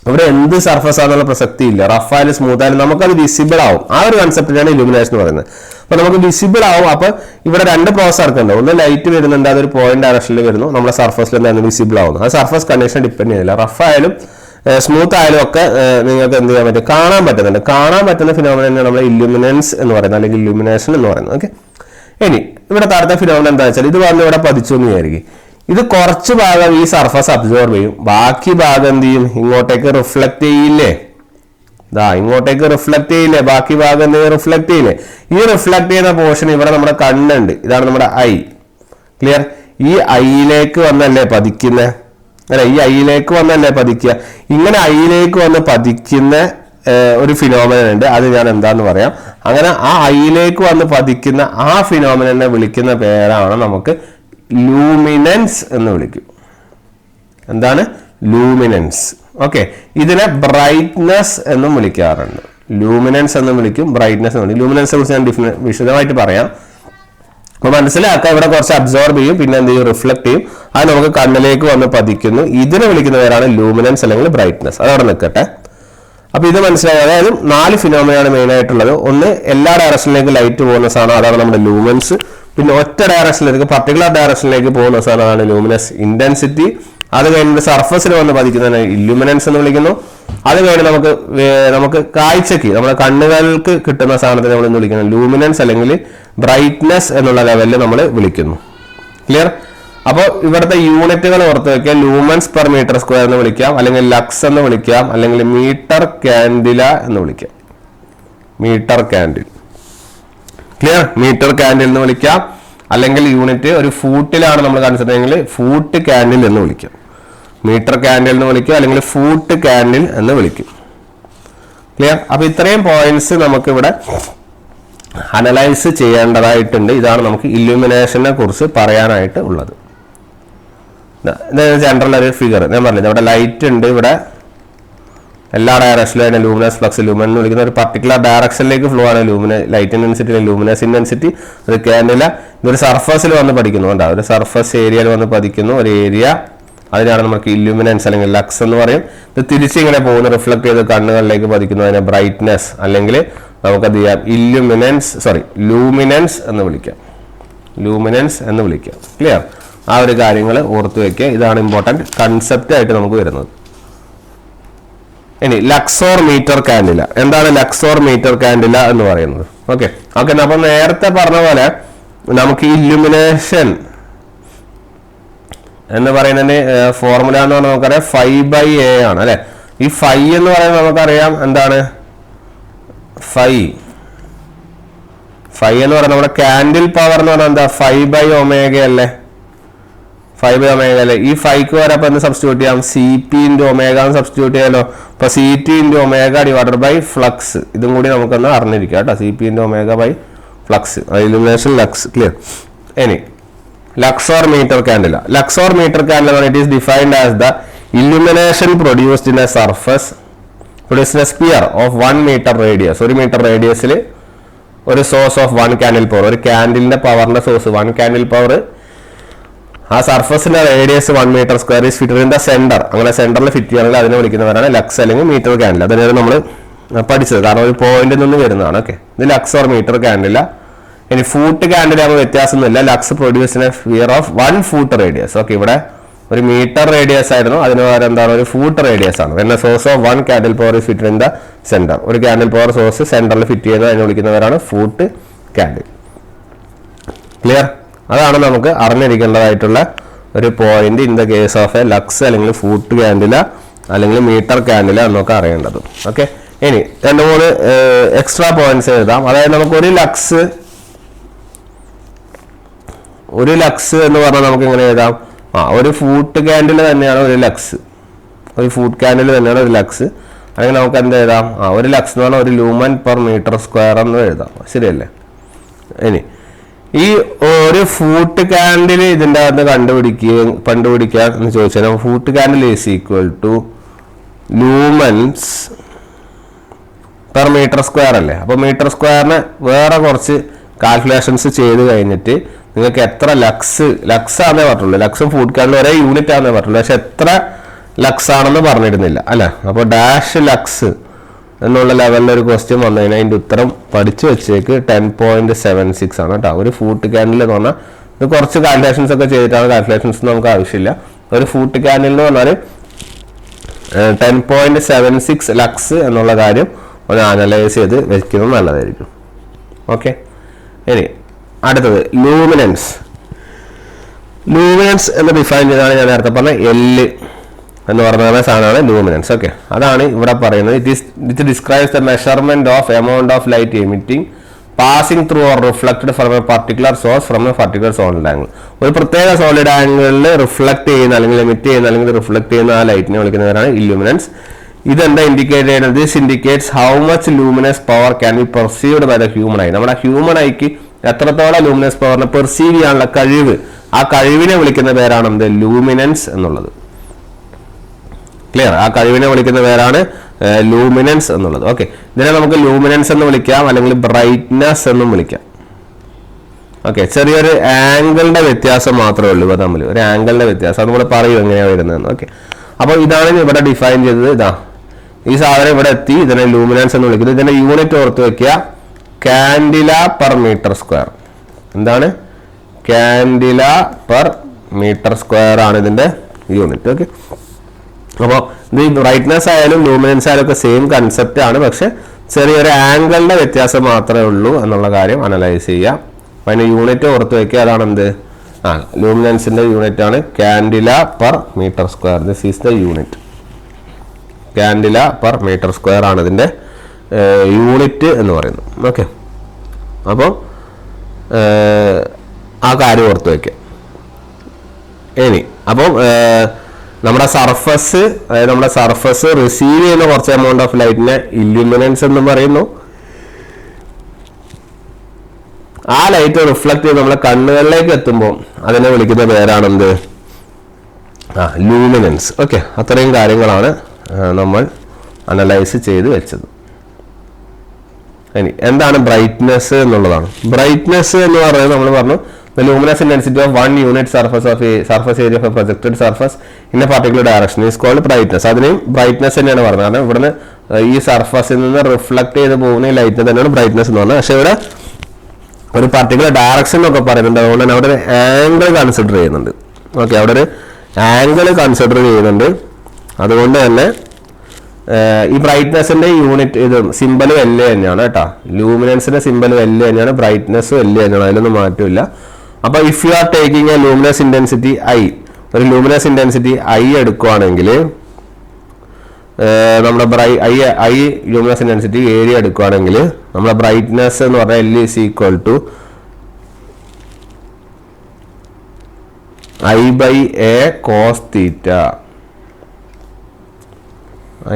ഇവിടെ എന്ത് സർഫസ് ആണെന്നുള്ള പ്രസക്തി ഇല്ല. റഫായാലും സ്മൂത്ത് ആയാലും നമുക്കത് വിസിബിൾ ആവും. ആ ഒരു കൺസെപ്റ്റിനാണ് ഇലുമിനേഷൻ എന്ന് പറയുന്നത്. അപ്പൊ നമുക്ക് വിസിബിൾ ആവും. അപ്പൊ ഇവിടെ രണ്ട് പ്രോസസ് നടക്കുന്നുണ്ട്. ഒന്ന് ലൈറ്റ് വരുന്നുണ്ട്, അതൊരു പോയിന്റ് ഡയറക്ഷനിൽ വരുന്നു, നമ്മുടെ സർഫസിൽ എന്താണ് വിസിബിൾ ആവുന്നു. ആ സർഫസ് കണ്ടീഷൻ ഡിപ്പെൻഡ് ചെയ്യുന്നില്ല. റഫായാലും സ്മൂത്ത് ആയാലും ഒക്കെ നിങ്ങൾക്ക് എന്ത് ചെയ്യാൻ പറ്റും, കാണാൻ പറ്റുന്നുണ്ട്. കാണാൻ പറ്റുന്ന ഫിനോമിനയാണ് നമ്മൾ ഇല്ലുമിനൻസ് എന്ന് പറയുന്നത്, അല്ലെങ്കിൽ ഇല്ലുമിനേഷൻ എന്ന് പറയുന്നത്. ഓക്കെ, ഇനി ഇവിടെ താഴത്തെ ഫിനോമിന എന്താ വെച്ചാൽ ഇത് വന്ന് ഇവിടെ പതിച്ചു എന്ന് വിചാരിക്കും. ഇത് കുറച്ച് ഭാഗം ഈ സർഫസ് അബ്സോർബ് ചെയ്യും, ബാക്കി ഭാഗം എന്ത് ചെയ്യും, ഇങ്ങോട്ടേക്ക് റിഫ്ലക്ട് ചെയ്യില്ലേ. ഇങ്ങോട്ടേക്ക് റിഫ്ലക്ട് ചെയ്യില്ലേ, ബാക്കി ഭാഗം എന്ത് ചെയ്യും, റിഫ്ലക്ട് ചെയ്യില്ലേ. ഈ റിഫ്ലക്ട് ചെയ്യുന്ന പോർഷൻ ഇവിടെ നമ്മുടെ കണ്ണുണ്ട്, ഇതാണ് നമ്മുടെ ഐ. ക്ലിയർ? ഈ ഐയിലേക്ക് വന്നല്ലേ പതിക്കുന്നത്, അല്ലെ, ഈ ഐയിലേക്ക് വന്നല്ലേ പതിക്കുക. ഇങ്ങനെ ഐയിലേക്ക് വന്ന് പതിക്കുന്ന ഒരു ഫിനോമിനൻ ഉണ്ട്, അത് ഞാൻ എന്താന്ന് പറയാം. അങ്ങനെ ആ ഐയിലേക്ക് വന്ന് പതിക്കുന്ന ആ ഫിനോമിനനെ വിളിക്കുന്ന പേരാണ് നമുക്ക് ലൂമിനൻസ് എന്ന് വിളിക്കും. എന്താണ്? ലൂമിനൻസ്. ഓക്കെ, ഇതിനെ ബ്രൈറ്റ്നസ് എന്നും വിളിക്കാറുണ്ട്. ലൂമിനൻസ് എന്നും വിളിക്കും, ബ്രൈറ്റ്നസ് എന്ന് വിളിക്കും. ലൂമിനൻസിനെ കുറിച്ച് ഞാൻ വിശദമായിട്ട് പറയാം. അപ്പോൾ മനസ്സിലാക്കുക, ഇവിടെ കുറച്ച് അബ്സോർബ് ചെയ്യും, പിന്നെ എന്ത് ചെയ്യും, റിഫ്ലക്ട് ചെയ്യും, അത് നമുക്ക് കണ്ണിലേക്ക് വന്ന് പതിക്കുന്നു. ഇതിനെ വിളിക്കുന്ന പേരാണ് ലൂമിനൻസ് അല്ലെങ്കിൽ ബ്രൈറ്റ്നസ്. അതവിടെ നിൽക്കട്ടെ. അപ്പോൾ ഇത് മനസ്സിലായി. അതായത് 4 ഫിനോമിനയാണ് മെയിൻ ആയിട്ടുള്ളത്. ഒന്ന്, എല്ലാ ഡയറക്ഷനിലേക്ക് ലൈറ്റ് പോകുന്ന സാധനം, അതാണ് നമ്മുടെ ലൂമൻസ്. പിന്നെ ഒറ്റ ഡയറക്ഷനിലേക്ക്, പർട്ടിക്കുലർ ഡയറക്ഷനിലേക്ക് പോകുന്ന സാധനമാണ് ലൂമിനസ് ഇന്റൻസിറ്റി. അത് കഴിഞ്ഞിട്ട് സർഫസിൽ വന്ന് പതിക്കുന്നതിന് ഇല്യൂമിനൻസ് എന്ന് വിളിക്കുന്നു. അത് കഴിഞ്ഞ് നമുക്ക് കാഴ്ചക്ക്, നമ്മുടെ കണ്ണുകൾക്ക് കിട്ടുന്ന സാധനത്തിന് നമ്മൾ എന്ന് വിളിക്കുന്നത് ലൂമിനൻസ് അല്ലെങ്കിൽ ബ്രൈറ്റ്നസ് എന്നുള്ള ലെവലിൽ നമ്മൾ വിളിക്കുന്നു. ക്ലിയർ? അപ്പോൾ ഇവിടുത്തെ യൂണിറ്റുകൾ ഓർത്ത് വെക്കുക. ലൂമൻസ് പെർ മീറ്റർ സ്ക്വയർ എന്ന് വിളിക്കാം, അല്ലെങ്കിൽ ലക്സ് എന്ന് വിളിക്കാം, അല്ലെങ്കിൽ മീറ്റർ കാൻഡില എന്ന് വിളിക്കാം. Metre candle. Clear? Metre candle എന്ന് വിളിക്കാം, അല്ലെങ്കിൽ യൂണിറ്റ് ഒരു ഫൂട്ടിലാണ് നമ്മൾ കൺസിഡർ ചെയ്യുമെങ്കിൽ ഫൂട്ട് കാൻഡിൽ എന്ന് വിളിക്കാം. മീറ്റർ കാൻഡിൽ എന്ന് വിളിക്കും, അല്ലെങ്കിൽ ഫൂട്ട് കാൻഡിൽ എന്ന് വിളിക്കും. ക്ലിയർ? അപ്പൊ ഇത്രയും പോയിന്റ്സ് നമുക്ക് ഇവിടെ അനലൈസ് ചെയ്യേണ്ടതായിട്ടുണ്ട്. ഇതാണ് നമുക്ക് ഇല്യൂമിനേഷനെ കുറിച്ച് പറയാനായിട്ട് ഉള്ളത്. ജനറൽ ഒരു ഫിഗർ ഞാൻ പറഞ്ഞില്ല. ഇവിടെ ലൈറ്റ് ഉണ്ട്, ഇവിടെ എല്ലാ ഡയറക്ഷനിലും അതിനെ ലൂമിനസ് ഫ്ലക്സ് ലൂമൻ എന്ന് വിളിക്കുന്ന ഒരു പർട്ടിക്കുലർ ഡയറക്ഷനിലേക്ക് ഫ്ലോ ആണ് ലൈറ്റ് ഇന്റൻസിറ്റി, ലൂമിനസ് ഇന്റൻസിറ്റി. അത് കാൻഡില ഇതൊരു സർഫസിൽ വന്ന് പതിക്കുന്നുണ്ട്. ഒരു സർഫസ് ഏരിയയിൽ വന്ന് പതിക്കുന്നു, ഒരു ഏരിയ, അതിനാണ് നമുക്ക് ഇല്യൂമിനൻസ് അല്ലെങ്കിൽ ലക്സ് എന്ന് പറയും. ഇത് തിരിച്ചിങ്ങനെ പോകുന്ന റിഫ്ലക്ട് ചെയ്ത് കണ്ണുകളിലേക്ക് പതിക്കുന്നു, അതിനെ ബ്രൈറ്റ്നസ് അല്ലെങ്കിൽ നമുക്കത് ചെയ്യാം ലൂമിനൻസ് എന്ന് വിളിക്കാം. ലൂമിനൻസ് എന്ന് വിളിക്കാം. ക്ലിയർ? ആ ഒരു കാര്യങ്ങൾ ഓർത്തു വെക്കുക. ഇതാണ് ഇമ്പോർട്ടൻറ്റ് കൺസെപ്റ്റ് ആയിട്ട് നമുക്ക് വരുന്നത്. ഇനി ലക്സോർ മീറ്റർ കാൻഡില. എന്താണ് ലക്സോർ മീറ്റർ കാൻഡില എന്ന് പറയുന്നത്? ഓക്കെ, അപ്പൊ നേരത്തെ പറഞ്ഞ പോലെ നമുക്ക് ഇല്യൂമിനേഷൻ എന്ന് പറയുന്നതിന് ഫോർമുല എന്ന് പറഞ്ഞാൽ നമുക്കറിയാം 5/A ആണ് അല്ലെ. ഈ 5 എന്ന് പറയുന്നത് നമുക്കറിയാം എന്താണ്. 5 എന്ന് പറയുന്നത് നമ്മുടെ കാൻഡിൽ പവർ എന്ന് പറഞ്ഞാൽ എന്താ, 5/ω അല്ലേ. 5/ω അല്ലേ. ഈ 5ക്ക് വരെ അപ്പൊ എന്ത് സബ്സ്റ്റിറ്റ്യൂട്ട് ചെയ്യാം, CP × ω എന്ന് സബ്സ്റ്റിറ്റ്യൂട്ട് ചെയ്യാലോ. അപ്പൊ CT × ω ഡിവൈഡഡ് ബൈ ഫ്ലക്സ്. ഇതും കൂടി നമുക്കൊന്ന് അറിഞ്ഞിരിക്കാം കേട്ടോ. CP × ω by flux, illumination lux. Clear? ഇനി lux or metre candela. Lux or metre candela it is defined as the illumination produced in a surface produced a sphere of 1 metre radius. 1 metre റേഡിയസിൽ ഒരു സോഴ്സ് ഓഫ് 1 കാൻഡിൽ പവർ, ഒരു കാൻഡിലിന്റെ പവറിന്റെ സോഴ്സ് 1 കാൻഡിൽ പവർ, ആ സർഫസിന്റെ radius 1 metre square is fitted in the centre. അങ്ങനെ സെന്ററിൽ ഫിറ്റ് ചെയ്യുകയാണെങ്കിൽ അതിനെ വിളിക്കുന്നവരാണ് ലക്സ് അല്ലെങ്കിൽ മീറ്റർ കാൻഡില. അതിനാണ് നമ്മൾ പഠിച്ചത്, കാരണം ഒരു പോയിന്റിൽ നിന്ന് വരുന്നതാണ്. ഓക്കെ, ഇത് ലക്സ് ഓർ മീറ്റർ കാൻഡില. ഇനി ഫൂട്ട് കാൻഡില ആകുമ്പോൾ വ്യത്യാസമൊന്നുമില്ല. Lux produce A sphere of 1 foot radius. Okay, ഇവിടെ ഒരു മീറ്റർ റേഡിയസ് ആയിരുന്നു, അതിന് പകരം എന്താണ് ഒരു ഫൂട്ട് റേഡിയസ് ആണ്. പിന്നെ source of 1 candle power is fitted in the centre. ഒരു കാൻഡിൽ പവർ സോഴ്സ് സെന്ററിൽ ഫിറ്റ് ചെയ്യുന്നത് അതിനെ വിളിക്കുന്നവരാണ് ഫൂട്ട് കാൻഡിൽ. ക്ലിയർ? അതാണ് നമുക്ക് അറിഞ്ഞിരിക്കേണ്ടതായിട്ടുള്ള ഒരു point in the case of A lux അല്ലെങ്കിൽ ഫൂട്ട് കാൻഡില അല്ലെങ്കിൽ മീറ്റർ കാൻഡില എന്നൊക്കെ അറിയേണ്ടത്. ഓക്കെ, ഇനി 2-3 എക്സ്ട്രാ പോയിന്റ്സ് എഴുതാം. അതായത് നമുക്ക് ഒരു ലക്സ് എന്ന് പറഞ്ഞാൽ നമുക്ക് എങ്ങനെ എഴുതാം, ഒരു ഫൂട്ട് കാൻഡിൽ തന്നെയാണ് ഒരു ലക്സ്. ഒരു ഫൂട്ട് കാൻഡിൽ തന്നെയാണ് ഒരു ലക്സ്. അല്ലെങ്കിൽ നമുക്ക് എന്ത് എഴുതാം, ഒരു ലക്സ് എന്ന് പറഞ്ഞാൽ ഒരു ലൂമൻ പെർ മീറ്റർ സ്ക്വയർ എന്ന് എഴുതാം. ശരിയല്ലേ? ഇനി ഈ ഒരു ഫൂട്ട് കാൻഡിൽ ഇതിൻ്റെ അകത്ത് കണ്ടുപിടിക്കുക എന്ന് ചോദിച്ചാൽ foot candle is equal to lumens per metre square അല്ലേ. അപ്പോൾ മീറ്റർ സ്ക്വയറിന് വേറെ കുറച്ച് കാൽക്കുലേഷൻസ് ചെയ്ത് കഴിഞ്ഞിട്ട് നിങ്ങൾക്ക് എത്ര ലക്സ് ആണെന്നേ പറ്റുള്ളൂ. ലക്സും ഫൂട്ട് കാൻഡിലും ഒരേ യൂണിറ്റ് ആണെന്നേ പറ്റുള്ളൂ. പക്ഷെ എത്ര ലക്സ് ആണെന്ന് പറഞ്ഞിരുന്നില്ല അല്ലേ. അപ്പോൾ ഡാഷ് ലക്സ് എന്നുള്ള ലെവലിൽ ഒരു ക്വസ്റ്റ്യൻ വന്നു കഴിഞ്ഞാൽ അതിൻ്റെ ഉത്തരം പഠിച്ചു വെച്ചേക്ക് 10.76 ആണ് കേട്ടോ. ഒരു ഫൂട്ട് കാൻഡിൽ എന്ന് പറഞ്ഞാൽ ഇത് കുറച്ച് കാൽക്കുലേഷൻസ് ഒക്കെ ചെയ്തിട്ടാണ്, കാൽക്കുലേഷൻസ് നമുക്ക് ആവശ്യമില്ല. ഒരു ഫൂട്ട് കാൻഡിൽ എന്ന് പറഞ്ഞാൽ 10.76 ലക്സ് എന്നുള്ള കാര്യം ഒന്ന് അനലൈസ് ചെയ്ത് വെക്കുന്നത് നല്ലതായിരിക്കും. ഓക്കെ, ഇനി അടുത്തത് ലൂമിനൻസ് എന്ന് ഡിഫൈൻ ചെയ്താണ് ഞാൻ നേരത്തെ പറഞ്ഞ L എന്ന് പറഞ്ഞ സാധനമാണ് ലൂമിനൻസ്. ഓക്കെ, അതാണ് ഇവിടെ പറയുന്നത്. It describes the measurement of amount of light emitting passing through or reflected from A particular source from A particular solid angle. ഒരു പ്രത്യേക സോളിഡ് ആംഗിളിൽ റിഫ്ലക്ട് ചെയ്യുന്ന അല്ലെങ്കിൽ എമിറ്റ് ചെയ്യുന്ന അല്ലെങ്കിൽ റിഫ്ലക്ട് ചെയ്യുന്ന ആ ലൈറ്റിനെ വിളിക്കുന്നവരാണ് ഇല്യൂമിനൻസ്. ഇതെന്താ ഇൻഡിക്കേറ്റ് ചെയ്യുന്നത്? This indicates how much luminous power can be perceived by the human eye. നമ്മുടെ ഹ്യൂമൻ ഐക്ക് എത്രത്തോളം ലൂമിനസ് പവറിനെ പെർസീവ് ചെയ്യാനുള്ള കഴിവ്, ആ കഴിവിനെ വിളിക്കുന്ന പേരാണ് എന്ത്, ലൂമിനൻസ് എന്നുള്ളത്. ക്ലിയർ? ആ കഴിവിനെ വിളിക്കുന്ന പേരാണ് ലൂമിനൻസ് എന്നുള്ളത്. ഓക്കെ, ഇതിനെ നമുക്ക് ലൂമിനൻസ് എന്ന് വിളിക്കാം, അല്ലെങ്കിൽ ബ്രൈറ്റ്നസ് എന്നും വിളിക്കാം. ഓക്കെ, ചെറിയൊരു ആംഗിളിന്റെ വ്യത്യാസം മാത്രമേ ഉള്ളൂ ഇവ തമ്മിൽ, ഒരു ആംഗിളിന്റെ വ്യത്യാസം. അത് നമ്മൾ പറയും എങ്ങനെയാണ് വരുന്നതെന്ന്. ഓക്കെ, അപ്പോൾ ഇതാണ് ഇവിടെ ഡിഫൈൻ ചെയ്തത്. ഇതാ ഈ സാധനം ഇവിടെ എത്തി, ഇതിനെ ലൂമിനൻസ് എന്ന് വിളിക്കുന്നത്. ഇതിന്റെ യൂണിറ്റ് ഓർത്ത് വെക്കുക, കാൻഡില പെർ മീറ്റർ സ്ക്വയർ. എന്താണ്? കാൻഡില പെർ മീറ്റർ സ്ക്വയർ ആണ് ഇതിന്റെ യൂണിറ്റ്. ഓക്കെ, അപ്പോൾ ഇത് ബ്രൈറ്റ്നസ് ആയാലും ലൂമിനൻസ് ആയാലും ഒക്കെ സെയിം കൺസെപ്റ്റ് ആണ്, പക്ഷെ ചെറിയൊരു ആംഗിളിന്റെ വ്യത്യാസം മാത്രമേ ഉള്ളൂ എന്നുള്ള കാര്യം അനലൈസ് ചെയ്യാം. അപ്പം അതിന്റെ യൂണിറ്റ് ഓർത്ത് വെക്കുക. അതാണ് എന്ത്? ലൂമിനൻസിന്റെ യൂണിറ്റ് ആണ് candela per metre square. This is the unit. Candela per metre square ആണ് ഇതിന്റെ യൂണിറ്റ് എന്ന് പറയുന്നത്. ഓക്കെ, അപ്പോൾ ആ കാര്യം ഓർത്ത് വയ്ക്കുക. ഇനി അപ്പം നമ്മുടെ സർഫസ്, അതായത് നമ്മുടെ സർഫസ് റിസീവ് ചെയ്യുന്ന കുറച്ച് എമൗണ്ട് ഓഫ് ലൈറ്റിനെ ഇല്യൂമിനൻസ് എന്ന് പറയുന്നു. ആ ലൈറ്റ് റിഫ്ലക്ട് ചെയ്ത് നമ്മളെ കണ്ണുകളിലേക്ക് എത്തുമ്പോൾ അതിനെ വിളിക്കുന്ന പേരാണെന്ത്? ലൂമിനൻസ്. ഓക്കെ, അത്രയും കാര്യങ്ങളാണ് നമ്മൾ അനലൈസ് ചെയ്ത് വെച്ചത്. ഇനി എന്താണ് ബ്രൈറ്റ്നസ് എന്നുള്ളതാണ്. ബ്രൈറ്റ്നസ് എന്ന് പറയുന്നത് നമ്മൾ പറഞ്ഞു, the luminous intensity of one unit surface area of a projected surface in a particular direction is called brightness. അതിനെയും ബ്രൈറ്റ്നസ് തന്നെയാണ് പറഞ്ഞത്. കാരണം ഇവിടുന്ന് ഈ സർഫസിൽ നിന്ന് റിഫ്ലക്ട് ചെയ്ത് പോകുന്ന ഈ ലൈറ്റിനെ തന്നെയാണ് ബ്രൈറ്റ്നസ് എന്ന് പറഞ്ഞത്. പക്ഷെ ഇവിടെ ഒരു പർട്ടിക്കുലർ ഡയറക്ഷൻ എന്നൊക്കെ പറയുന്നുണ്ട്. അതുകൊണ്ട് തന്നെ അവിടെ ഒരു ആംഗിൾ കൺസിഡർ ചെയ്യുന്നുണ്ട്. ഓക്കെ, അവിടെ ഒരു ആംഗിൾ കൺസിഡർ ചെയ്യുന്നുണ്ട്. അതുകൊണ്ട് തന്നെ ഈ ബ്രൈറ്റ്നസിന്റെ യൂണിറ്റ് ഇത് സിമ്പൽ L തന്നെയാണ് കേട്ടോ. ലൂമിനൻസിന്റെ സിമ്പൽ L തന്നെയാണ്, ബ്രൈറ്റ്നസ്സും L തന്നെയാണ്, അതിലൊന്നും മാറ്റമില്ല. അപ്പോൾ if you are taking A luminous intensity I, ഒരു ലൂമിനസ് ഇന്റൻസിറ്റി I എടുക്കുകയാണെങ്കിൽ, നമ്മുടെ I ലൂമിനസ് ഇന്റൻസിറ്റി ഏരിയ എടുക്കുകയാണെങ്കിൽ, നമ്മുടെ ബ്രൈറ്റ്നസ് എന്ന് പറഞ്ഞാൽ L is equal to I/A cos theta.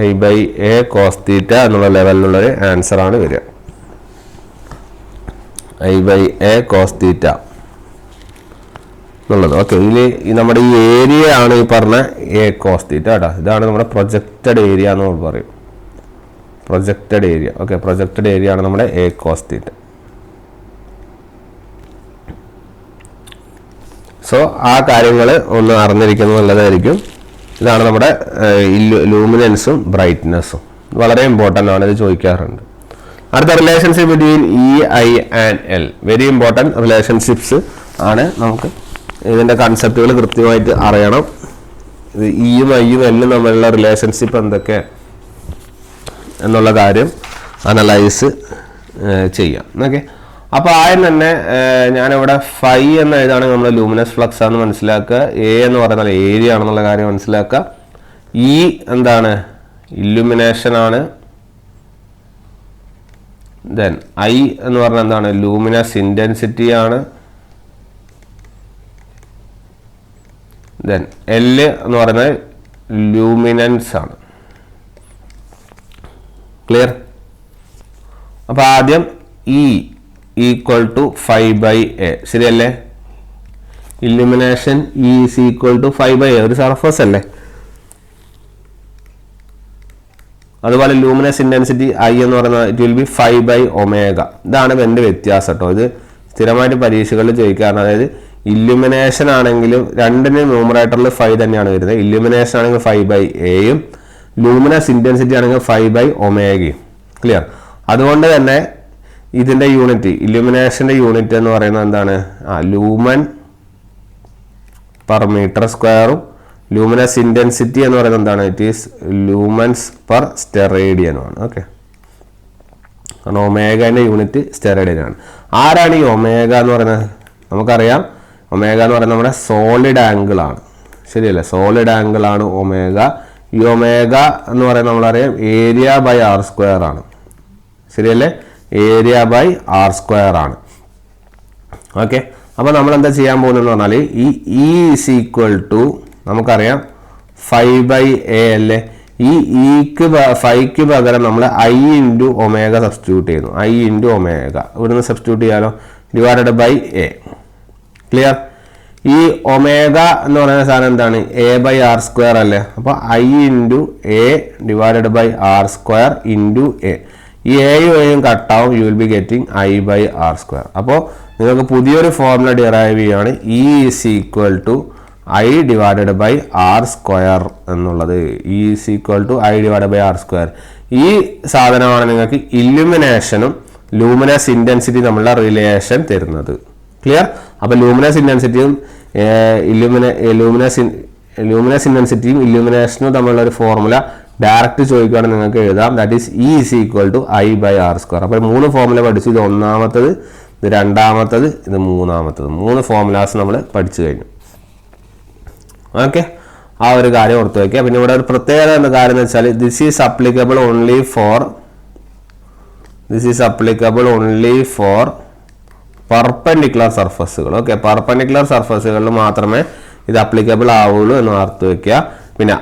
I/A cos theta എന്നുള്ള ലെവലിലുള്ളൊരു ആൻസർ ആണ് വരിക. I/A cos തീറ്റ എന്നുള്ളത്. ഓക്കെ, ഇതിൽ നമ്മുടെ ഈ ഏരിയ ആണ് ഈ പറഞ്ഞ A cos തീറ്റ കേട്ടോ. ഇതാണ് നമ്മുടെ പ്രൊജക്റ്റഡ് ഏരിയ എന്ന് നമ്മൾ പറയും. Projected area. Okay, projected area ആണ് നമ്മുടെ A cos തീറ്റ. സോ ആ കാര്യങ്ങൾ ഒന്ന് അറിഞ്ഞിരിക്കുന്നത് നല്ലതായിരിക്കും. ഇതാണ് നമ്മുടെ ലൂമിനൻസും ബ്രൈറ്റ്നസ്സും. വളരെ ഇമ്പോർട്ടൻ്റ് ആണ്, ഇത് ചോദിക്കാറുണ്ട്. അടുത്ത relationship between EI and L. Very important relationships ആണ്. നമുക്ക് ഇതിൻ്റെ കൺസെപ്റ്റുകൾ കൃത്യമായിട്ട് അറിയണം. ഇത് ഇയും ഐയും എല്ലും തമ്മിലുള്ള റിലേഷൻഷിപ്പ് എന്തൊക്കെ എന്നുള്ള കാര്യം അനലൈസ് ചെയ്യാം. ഓക്കെ, അപ്പോൾ ആദ്യം തന്നെ ഞാനിവിടെ ഫൈ എന്ന ഇതാണ് നമ്മുടെ ലൂമിനസ് ഫ്ലക്സ് ആണെന്ന് മനസ്സിലാക്കുക. എ എന്ന് പറയുന്നത് ഏരിയ ആണെന്നുള്ള കാര്യം മനസ്സിലാക്കുക. ഇ എന്താണ്? ഇല്ലുമിനേഷൻ ആണ്. ദെൻ ഐ എന്ന് പറഞ്ഞാൽ എന്താണ്? ലൂമിനസ് ഇൻറ്റൻസിറ്റി ആണ്. ദെൻ എൽ എന്ന് പറയുന്നത് ലൂമിനൻസ് ആണ്. ക്ലിയർ? അപ്പോൾ ആദ്യം ഇ ഈക്വൽ ടു 5/A, ശരിയല്ലേ? Illumination E is equal to 5/A, ഒരു സർഫസ് അല്ലേ? അതുപോലെ ലൂമിനസ് ഇന്റൻസിറ്റി I എന്ന് പറയുന്നത് ഇറ്റ് വിൽ ബി 5/ω. ഇതാണ് ഇതിൻ്റെ വ്യത്യാസം കേട്ടോ. ഇത് സ്ഥിരമായിട്ട് പരീക്ഷകളിൽ ചോദിക്കാറുണ്ട്. അതായത് ഇല്ലുമിനേഷൻ ആണെങ്കിലും രണ്ടിനും ന്യൂമറേറ്ററിൽ 5 തന്നെയാണ് വരുന്നത്. ഇല്ലുമിനേഷൻ ആണെങ്കിൽ 5/Aയും ലൂമിനസ് ഇന്റൻസിറ്റി ആണെങ്കിൽ 5/ω. ക്ലിയർ? അതുകൊണ്ട് തന്നെ ഇതിൻ്റെ യൂണിറ്റ്, ഇല്ലുമിനേഷൻ്റെ യൂണിറ്റ് എന്ന് പറയുന്നത് എന്താണ്? ലൂമൻ പെർ മീറ്റർ സ്ക്വയറും ലൂമിനസ് ഇൻറ്റൻസിറ്റി എന്ന് പറയുന്നത് എന്താണ്? ഇറ്റ് ഈസ് ലൂമൻസ് പെർ സ്റ്റെറേഡിയനുമാണ്. ഓക്കെ, കാരണം ഒമേഗൻ്റെ യൂണിറ്റ് സ്റ്റെറേഡിയനാണ്. ആരാണ് ഈ ഒമേഗ എന്ന് പറയുന്നത്? നമുക്കറിയാം, ഒമേഗ എന്ന് പറയുന്നത് നമ്മുടെ സോളിഡ് ആംഗിൾ ആണ്. ശരിയല്ലേ? സോളിഡ് ആംഗിൾ ആണ് ഒമേഗ. ഈ ഒമേഗ എന്ന് പറയുന്നത് നമ്മളറിയാം ഏരിയ/r² ആണ്. ശരിയല്ലേ? ഏരിയ/r² ആണ്. ഓക്കെ, അപ്പോൾ നമ്മൾ എന്താ ചെയ്യാൻ പോകുന്നതെന്ന് പറഞ്ഞാൽ ഈ E ഈസ് ഈക്വൽ ടു നമുക്കറിയാം 5/A അല്ലേ? ഈ ഫൈക്ക് പകരം നമ്മൾ I ഇൻറ്റു ഒമേഗ സബ്സ്റ്റിറ്റ്യൂട്ട് ചെയ്യുന്നു. I ഇൻറ്റു ഒമേഗ ഇവിടുന്ന് സബ്സ്റ്റിറ്റ്യൂട്ട് ചെയ്യാലോ, ഡിവൈഡഡ് ബൈ A. ക്ലിയർ? ഈ ഒമേഗ എന്ന് പറയുന്ന സാധനം എന്താണ്? എ ബൈ ആർ സ്ക്വയർ അല്ലേ? അപ്പോൾ I into A divided by R square into A. ഈ എയും എയും കട്ടാവും, you will be getting I by R square. അപ്പോൾ നിങ്ങൾക്ക് പുതിയൊരു ഫോർമുല ഡിറൈവ് ചെയ്യുകയാണ്, E is equal to I divided by R square എന്നുള്ളത്. E is equal to I divided by R square. ഈ സാധനമാണ് നിങ്ങൾക്ക് ഇല്ലുമിനേഷനും ലൂമിനസ് ഇൻറ്റൻസിറ്റി തമ്മിലുള്ള റിലേഷൻ തരുന്നത്. ക്ലിയർ? അപ്പോൾ ലൂമിനസ് ഇൻറ്റൻസിറ്റിയും ലൂമിനസ് ഇൻറ്റൻസിറ്റിയും ഇല്ലുമിനേഷനും തമ്മിലുള്ള ഒരു ഫോർമുല ഡയറക്റ്റ് ചോദിക്കുകയാണെങ്കിൽ നിങ്ങൾക്ക് എഴുതാം, that is E is equal to I by R square. അപ്പോൾ 3 ഫോർമുല പഠിച്ചു. ഇത് ഒന്നാമത്തത്, ഇത് രണ്ടാമത്തത്, ഇത് മൂന്നാമത്തത്. 3 ഫോർമുലാസ് നമ്മൾ പഠിച്ചു കഴിഞ്ഞു. ഓക്കെ, ആ ഒരു കാര്യം ഓർത്ത് വയ്ക്കുക. പിന്നെ ഇവിടെ ഒരു പ്രത്യേകത എന്ന കാര്യം എന്ന് വെച്ചാൽ this is applicable only for perpendicular സർഫസുകൾ. ഓക്കെ, പെർപെൻഡിക്കുലർ സർഫസുകളിൽ മാത്രമേ ഇത് അപ്ലിക്കബിൾ ആവുള്ളൂ എന്ന് ഓർത്ത് വയ്ക്കുക. പിന്നെ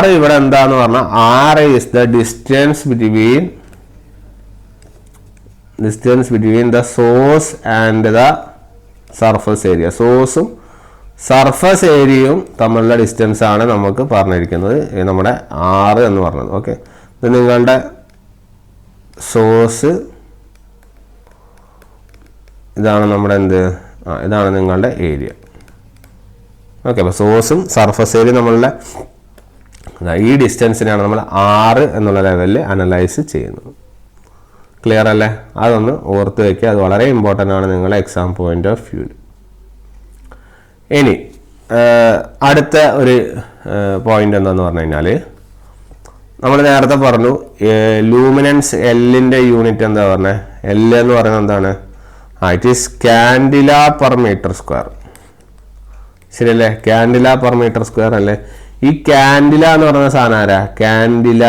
R ഇവിടെ എന്താന്ന് പറഞ്ഞാൽ R is the distance between the source and the surface area. സോഴ്സും സർഫസ് ഏരിയയും തമ്മിലുള്ള ഡിസ്റ്റൻസ് ആണ് നമുക്ക് പറഞ്ഞിരിക്കുന്നത്, നമ്മുടെ R എന്ന് പറഞ്ഞത്. ഓക്കെ, ഇത് നിങ്ങളുടെ സോഴ്സ്, ഇതാണ് നമ്മുടെ ഇതാണ് നിങ്ങളുടെ ഏരിയ. ഓക്കെ, അപ്പോൾ സോഴ്സും സർഫസ് ഏരിയ നമ്മളുടെ ഈ ഡിസ്റ്റൻസിനാണ് നമ്മൾ R എന്നുള്ള ലെവലിൽ അനലൈസ് ചെയ്യുന്നത്. ക്ലിയർ അല്ലേ? അതൊന്ന് ഓർത്ത് വയ്ക്കുക, അത് വളരെ ഇമ്പോർട്ടൻ്റ് ആണ് നിങ്ങളുടെ എക്സാം പോയിന്റ് ഓഫ് വ്യൂ. ഇനി അടുത്ത ഒരു പോയിന്റ് എന്താന്ന് പറഞ്ഞു കഴിഞ്ഞാൽ, നമ്മൾ നേരത്തെ പറഞ്ഞു ലൂമിനൻസ് എല്ലിൻ്റെ യൂണിറ്റ് എന്താ പറഞ്ഞത്? എൽ എന്ന് പറയുന്നത് എന്താണ്? It is candela per metre square. ശരിയല്ലേ? കാൻഡില പെർ മീറ്റർ സ്ക്വയർ അല്ലേ? ഈ കാൻഡില എന്ന് പറയുന്ന സാധനം ആരാ? കാൻഡില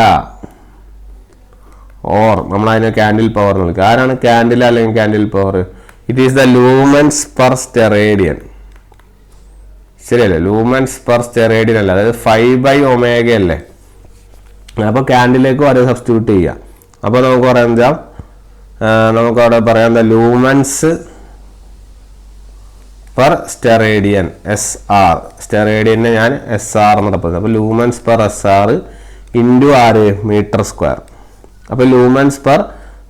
ഓർ നമ്മൾ അതിനെ കാൻഡിൽ പവർ എന്ന് വിളിക്കുക. ആരാണ് കാൻഡില അല്ലെങ്കിൽ candle power? It is the lumens per steradian. ശരിയല്ലേ? ലൂമൻസ് പെർ സ്റ്റെറേഡിയൻ അല്ലേ? അതായത് 5/ω അല്ലേ? അപ്പോൾ കാൻഡിലേക്കും അത് സബ്സ്റ്റിറ്റ്യൂട്ട് ചെയ്യാം. അപ്പോൾ നമുക്ക് പറയാം എന്താ? നമുക്കവിടെ പറയാം എന്താ? Lumens per steradian SR. സ്റ്റെറേഡിയനെ ഞാൻ SR എന്ന് പറയുന്നത്. അപ്പോൾ lumens per SR into metre square. അപ്പോൾ lumens per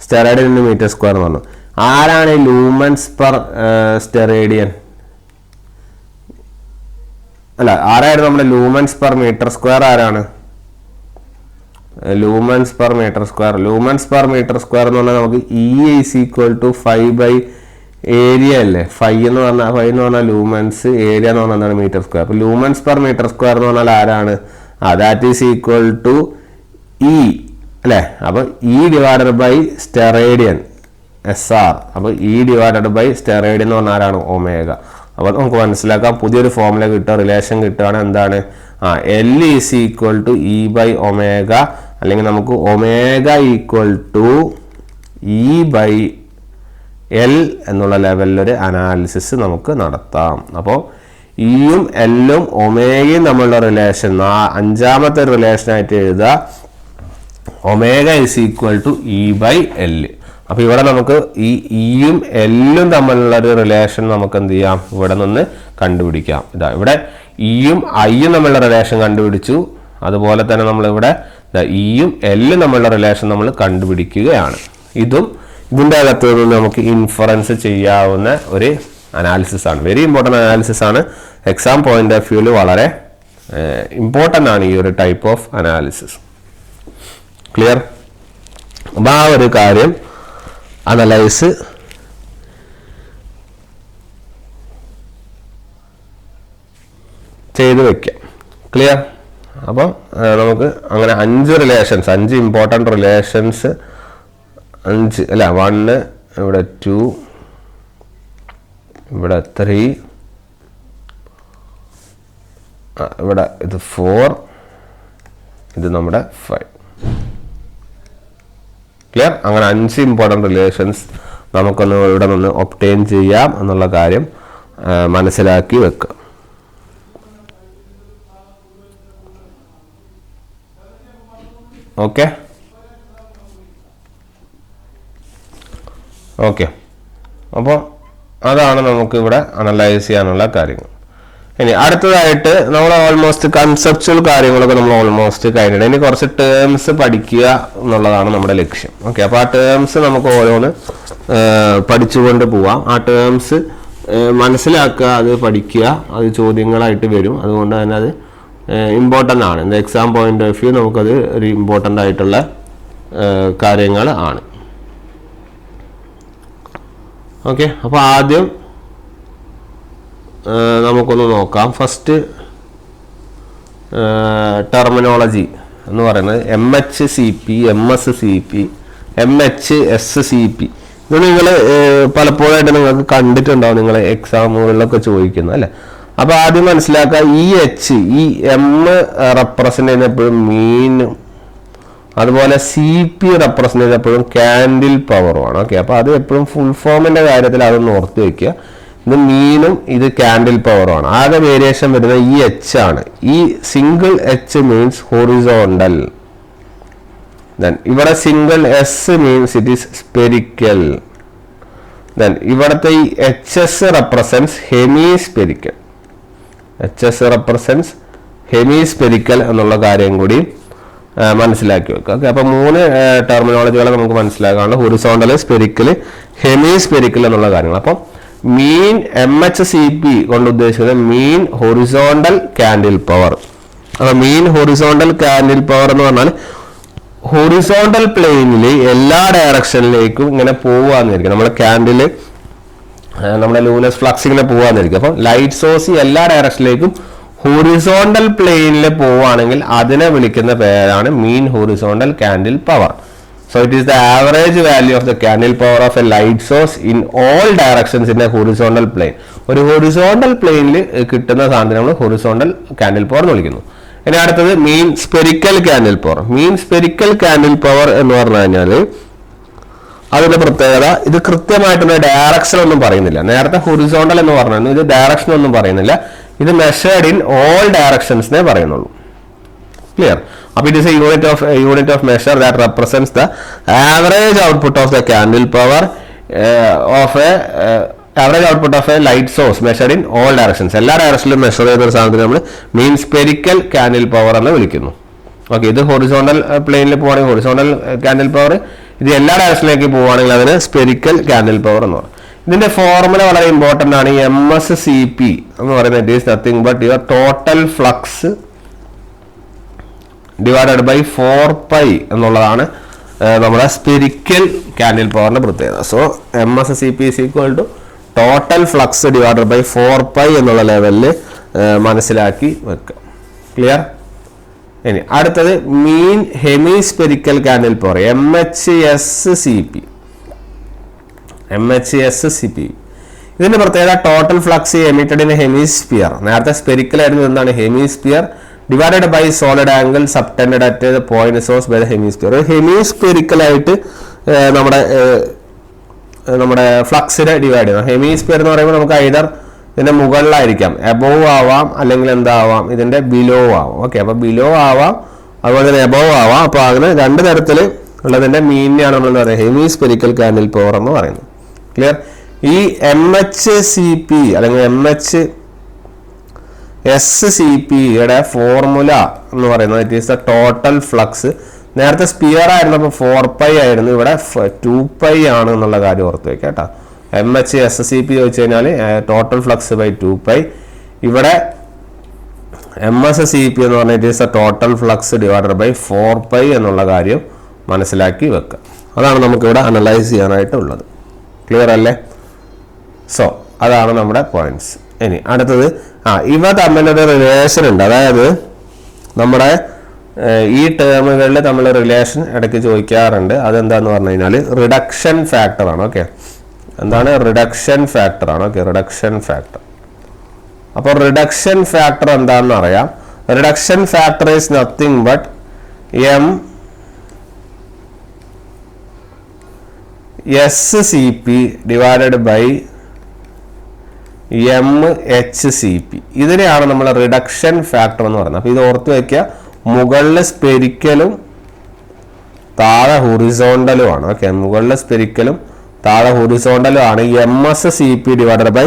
steradian into metre square എന്ന് പറഞ്ഞു. ആരാണ് ഈ ലൂമൻസ് പെർ സ്റ്റെറേഡിയൻ? അല്ല, ആരായിരുന്നു നമ്മുടെ ലൂമൻസ് പെർ മീറ്റർ സ്ക്വയർ? ആരാണ് lumens per metre square? Lumens per metre square എന്ന് പറഞ്ഞാൽ നമുക്ക് E is equal to 5 area അല്ലേ? 5 എന്ന് പറഞ്ഞാൽ ലൂമൻസ്, ഏരിയ എന്ന് പറഞ്ഞാൽ എന്താണ്? Metre square. അപ്പോൾ ലൂമൻസ് പെർ മീറ്റർ സ്ക്വയർ എന്ന് പറഞ്ഞാൽ ആരാണ്? That is equal to E അല്ലേ? അപ്പോൾ E divided by steradian SR. അപ്പോൾ E ഡിവൈഡഡ് ബൈ സ്റ്റെറേഡിയൻ എന്ന് പറഞ്ഞാൽ ആരാണ്? ഒമേഗ. അപ്പോൾ നമുക്ക് മനസ്സിലാക്കാം, പുതിയൊരു ഫോർമുല കിട്ടുക, റിലേഷൻ കിട്ടുകയാണ്. എന്താണ്? L is equal to E by omega, അല്ലെങ്കിൽ നമുക്ക് omega equal to E by L എന്നുള്ള ലെവലിലൊരു അനാലിസിസ് നമുക്ക് നടത്താം. അപ്പോൾ ഇയും എല്ലും ഒമേഗയും തമ്മിലുള്ള റിലേഷൻ 5ാമത്തെ റിലേഷനായിട്ട് എഴുതുക, omega is equal to E by L. അപ്പോൾ ഇവിടെ നമുക്ക് ഈ ഇയും എല്ലും തമ്മിലുള്ള ഒരു റിലേഷൻ നമുക്ക് എന്ത് ചെയ്യാം? ഇവിടെ നിന്ന് കണ്ടുപിടിക്കാം. ഇതാ ഇവിടെ ഇയും ഐയും തമ്മിലുള്ള റിലേഷൻ കണ്ടുപിടിച്ചു. അതുപോലെ തന്നെ നമ്മളിവിടെ ഇയും എല്ലും തമ്മിലുള്ള റിലേഷൻ നമ്മൾ കണ്ടുപിടിക്കുകയാണ്. ഇതിൻ്റെ അകത്ത് നിന്ന് നമുക്ക് ഇൻഫറൻസ് ചെയ്യാവുന്ന ഒരു അനാലിസിസ് ആണ്. വെരി ഇമ്പോർട്ടൻ്റ് അനാലിസിസ് ആണ്. എക്സാം പോയിന്റ് ഓഫ് വ്യൂവിൽ വളരെ ഇമ്പോർട്ടൻ്റ് ആണ് ഈ ഒരു ടൈപ്പ് ഓഫ് അനാലിസിസ്. ക്ലിയർ? അപ്പം ആ ഒരു കാര്യം അനലൈസ് ചെയ്ത് വെക്കാം. ക്ലിയർ? അപ്പം നമുക്ക് അങ്ങനെ 5 റിലേഷൻസ്, 5 ഇമ്പോർട്ടൻ്റ് റിലേഷൻസ്, 5 അല്ല 1, ഇവിടെ 2, ഇവിടെ 3, ഇവിടെ ഇത് 4, ഇത് നമ്മുടെ 5. ക്ലിയർ? അങ്ങനെ 5 ഇമ്പോർട്ടൻ്റ് റിലേഷൻസ് നമുക്കൊന്ന് ഇവിടെ നിന്ന് ഒബ്റ്റെയിൻ ചെയ്യാം എന്നുള്ള കാര്യം മനസ്സിലാക്കി വെക്കുക. ഓക്കെ ഓക്കെ അപ്പോൾ അതാണ് നമുക്ക് ഇവിടെ അനലൈസ് ചെയ്യാനുള്ള കാര്യങ്ങൾ. ഇനി അടുത്തതായിട്ട് നമ്മൾ ഓൾമോസ്റ്റ് കൺസെപ്ച്വൽ കാര്യങ്ങളൊക്കെ നമ്മൾ ഓൾമോസ്റ്റ് കഴിഞ്ഞിട്ട് ഇനി കുറച്ച് ടേംസ് പഠിക്കുക എന്നുള്ളതാണ് നമ്മുടെ ലക്ഷ്യം. ഓക്കെ, അപ്പോൾ ആ ടേംസ് നമുക്ക് ഓരോന്ന് പഠിച്ചുകൊണ്ട് പോവാം. ആ ടേംസ് മനസ്സിലാക്കുക, അത് പഠിക്കുക, അത് ചോദ്യങ്ങളായിട്ട് വരും. അതുകൊണ്ട് തന്നെ അത് ഇമ്പോർട്ടൻ്റ് ആണ്. In exam point of view നമുക്കത് ഒരു ഇമ്പോർട്ടൻ്റ് ആയിട്ടുള്ള കാര്യങ്ങൾ ആണ്. ഓക്കെ, അപ്പോൾ ആദ്യം നമുക്കൊന്ന് നോക്കാം. ഫസ്റ്റ് ടെർമിനോളജി എന്ന് പറയുന്നത് MHCP, MSCP, MHSCP. ഇത് നിങ്ങൾ പലപ്പോഴായിട്ട് നിങ്ങൾക്ക് കണ്ടിട്ടുണ്ടാവും, നിങ്ങൾ എക്സാമുകളിലൊക്കെ ചോദിക്കുന്നത് അല്ലേ. അപ്പോൾ ആദ്യം മനസ്സിലാക്കുക, ഈ M റെപ്രസെൻ്റ് ചെയ്യുന്ന എപ്പോഴും മീനും അതുപോലെ CP റെപ്രസെൻ്റ് ചെയ്യുന്ന എപ്പോഴും കാൻഡിൽ പവറുമാണ്. ഓക്കെ, അപ്പോൾ അത് എപ്പോഴും ഫുൾ ഫോമിൻ്റെ കാര്യത്തിൽ അതൊന്ന് ഓർത്ത് വയ്ക്കുക. ഇത് മീനും ഇത് കാൻഡിൽ പവറുമാണ്. ആകെ വേരിയേഷൻ വരുന്നത് ഈ H ആണ്. ഈ single H means horizontal. Then ഇവിടെ single S means it is spherical. Then ഇവിടുത്തെ ഈ HS represents hemispherical. HS represents hemispherical എന്നുള്ള കാര്യം കൂടി മനസ്സിലാക്കി വെക്കുക. ഓക്കെ, അപ്പോൾ 3 ടെർമിനോളജികളെ നമുക്ക് മനസ്സിലാക്കാനുള്ള ഹൊറിസോണ്ടൽ, സ്പെരിക്കൽ, ഹെമിസ്പെരിക്കൽ എന്നുള്ള കാര്യങ്ങൾ. അപ്പം മീൻ MHCP കൊണ്ട് ഉദ്ദേശിക്കുന്നത് മീൻ ഹൊറിസോണ്ടൽ കാൻഡിൽ പവർ. അപ്പോൾ മീൻ ഹൊറിസോണ്ടൽ കാൻഡിൽ പവർ എന്ന് പറഞ്ഞാൽ ഹൊറിസോണ്ടൽ പ്ലെയിനിൽ എല്ലാ ഡയറക്ഷനിലേക്കും ഇങ്ങനെ പോവാന്നിരിക്കും. നമ്മുടെ കാൻഡിൽ നമ്മുടെ ലൂമിനസ് ഫ്ലക്സ് ഇങ്ങനെ പോവാന്നിരിക്കും. അപ്പം ലൈറ്റ് സോഴ്സ് എല്ലാ ഡയറക്ഷനിലേക്കും ഹൊറിസോണ്ടൽ പ്ലെയിനിൽ പോവുകയാണെങ്കിൽ അതിനെ വിളിക്കുന്ന പേരാണ് mean horizontal candle power. So it is the average value of the candle power of a light source in all directions in a horizontal plane. ഒരു ഹൊറിസോണ്ടൽ പ്ലെയിനിൽ കിട്ടുന്ന സാധനം നമ്മൾ ഹൊറിസോണ്ടൽ കാൻഡിൽ പവർ എന്ന് വിളിക്കുന്നു. ഇനി അടുത്തത് മീൻ സ്പെരിക്കൽ കാൻഡിൽ പവർ. മീൻ സ്പെരിക്കൽ കാൻഡിൽ പവർ എന്ന് പറഞ്ഞു കഴിഞ്ഞാൽ അതിന്റെ പ്രത്യേകത, ഇത് കൃത്യമായിട്ടുള്ള ഡയറക്ഷൻ ഒന്നും പറയുന്നില്ല. നേരത്തെ ഹൊറിസോണ്ടൽ എന്ന് പറഞ്ഞു, ഇത് ഡയറക്ഷൻ ഒന്നും പറയുന്നില്ല. ഇത് മെഷേർഡ് ഇൻ ഓൾ ഡയറക്ഷൻസിനെ പറയുന്നുള്ളൂ. Clear? It is a unit of measure that represents the average output of the candle power average output of a light source measured in all directions. എല്ലാ ഡയറക്ഷനിലും മെഷർ ചെയ്യുന്ന ഒരു സാധനത്തിന് നമ്മൾ മീൻ സ്പെരിക്കൽ കാൻഡിൽ പവർ എന്ന് വിളിക്കുന്നു. ഓക്കെ, ഇത് ഹൊറിസോണ്ടൽ പ്ലെയിനിൽ പോവുകയാണെങ്കിൽ ഹൊറിസോണ്ടൽ കാൻഡിൽ പവർ, ഇത് എല്ലാ ഡയറക്ഷനിലേക്ക് പോവുകയാണെങ്കിൽ അതിന് സ്പെരിക്കൽ കാൻഡിൽ പവർ എന്ന് പറയും. ഇതിന്റെ ഫോർമുല വളരെ ഇമ്പോർട്ടൻ്റ് ആണ്. MSCP എന്ന് പറയുന്നത് it is nothing but your total flux divided by 4π എന്നുള്ളതാണ് നമ്മുടെ സ്പെരിക്കൽ കാൻഡിൽ പവറിന്റെ പ്രത്യേകത. So MSCP is equal to total flux divided by 4π എന്നുള്ള ലെവലിൽ മനസ്സിലാക്കി വെക്കുക. ക്ലിയർ? ഇനി അടുത്തത് mean hemispherical candle power MHSCP. ഇതിന്റെ പ്രത്യേകത total flux emitted in hemisphere. നേരത്തെ സ്പെരിക്കൽ ആയിരുന്നു, എന്താണ് hemisphere divided by solid angle subtended at the point source by the hemisphere. Hemispherical ആയിട്ട് നമ്മുടെ ഫ്ലക്സിനെ ഡിവൈഡ് ചെയ്യണം. ഹെമിസ്ഫിയർ എന്ന് പറയുമ്പോൾ നമുക്ക് ഐദർ ഇതിന്റെ മുകളിലായിരിക്കാം, എബോവ് ആവാം, അല്ലെങ്കിൽ എന്താവാം, ഇതിന്റെ ബിലോ ആവാം. ഓക്കെ, അപ്പൊ ബിലോ ആവാം, അതുപോലെ തന്നെ എബോവ് ആവാം. അപ്പൊ അങ്ങനെ 2 തരത്തിൽ ഉള്ളതിന്റെ മീനിനെയാണ് നമ്മൾ എന്താ പറയുക ഹെമിസ്ഫെരിക്കൽ കാൻഡിൽ പവർ എന്ന് പറയുന്നത്. ക്ലിയർ? ഈ MHCP അല്ലെങ്കിൽ MHSCP-യുടെ ഫോർമുല എന്ന് പറയുന്നത് it is the total flux. നേരത്തെ സ്പിയർ ആയിരുന്നു, അപ്പോൾ 4π ആയിരുന്നു, ഇവിടെ 2π ആണ് എന്നുള്ള കാര്യം ഓർത്ത് വെക്കാം കേട്ടോ. MHSCP ചോദിച്ചു കഴിഞ്ഞാൽ ടോട്ടൽ ഫ്ലക്സ് ബൈ 2π. ഇവിടെ MSCP എന്ന് പറഞ്ഞാൽ it is the total flux divided by 4π എന്നുള്ള കാര്യം മനസ്സിലാക്കി വെക്കുക. അതാണ് നമുക്കിവിടെ അനലൈസ് ചെയ്യാനായിട്ടുള്ളത്. ക്ലിയർ അല്ലേ? സോ അതാണ് നമ്മുടെ പോയിന്റ്സ്. ഇനി അടുത്തത് ഇവ തമ്മിലൊരു റിലേഷൻ ഉണ്ട്. അതായത് നമ്മുടെ ഈ ടേമുകളിൽ തമ്മിൽ റിലേഷൻ ഇടയ്ക്ക് ചോദിക്കാറുണ്ട്. അതെന്താന്ന് പറഞ്ഞു കഴിഞ്ഞാൽ റിഡക്ഷൻ ഫാക്ടർ ആണ്. ഓക്കെ, എന്താണ് റിഡക്ഷൻ ഫാക്ടർ ആണ്. Okay, reduction factor. അപ്പോൾ റിഡക്ഷൻ ഫാക്ടർ എന്താണെന്ന് അറിയാം. Reduction factor is nothing but MSCP divided by MHCP. ഇതിനെയാണ് നമ്മൾ റിഡക്ഷൻ ഫാക്ടർ എന്ന് പറയുന്നത്. അപ്പോൾ ഇത് ഓർത്ത് വയ്ക്കുക, മുകളിൽ സ്പെരിക്കലും താഴെ ഹൊറിസോണ്ടലും ആണ്. ഓക്കെ, മുകളിൽ സ്പെരിക്കലും താഴെ ഹൊറിസോണ്ടലും ആണ്. MS/CP ഡിവൈഡഡ് ബൈ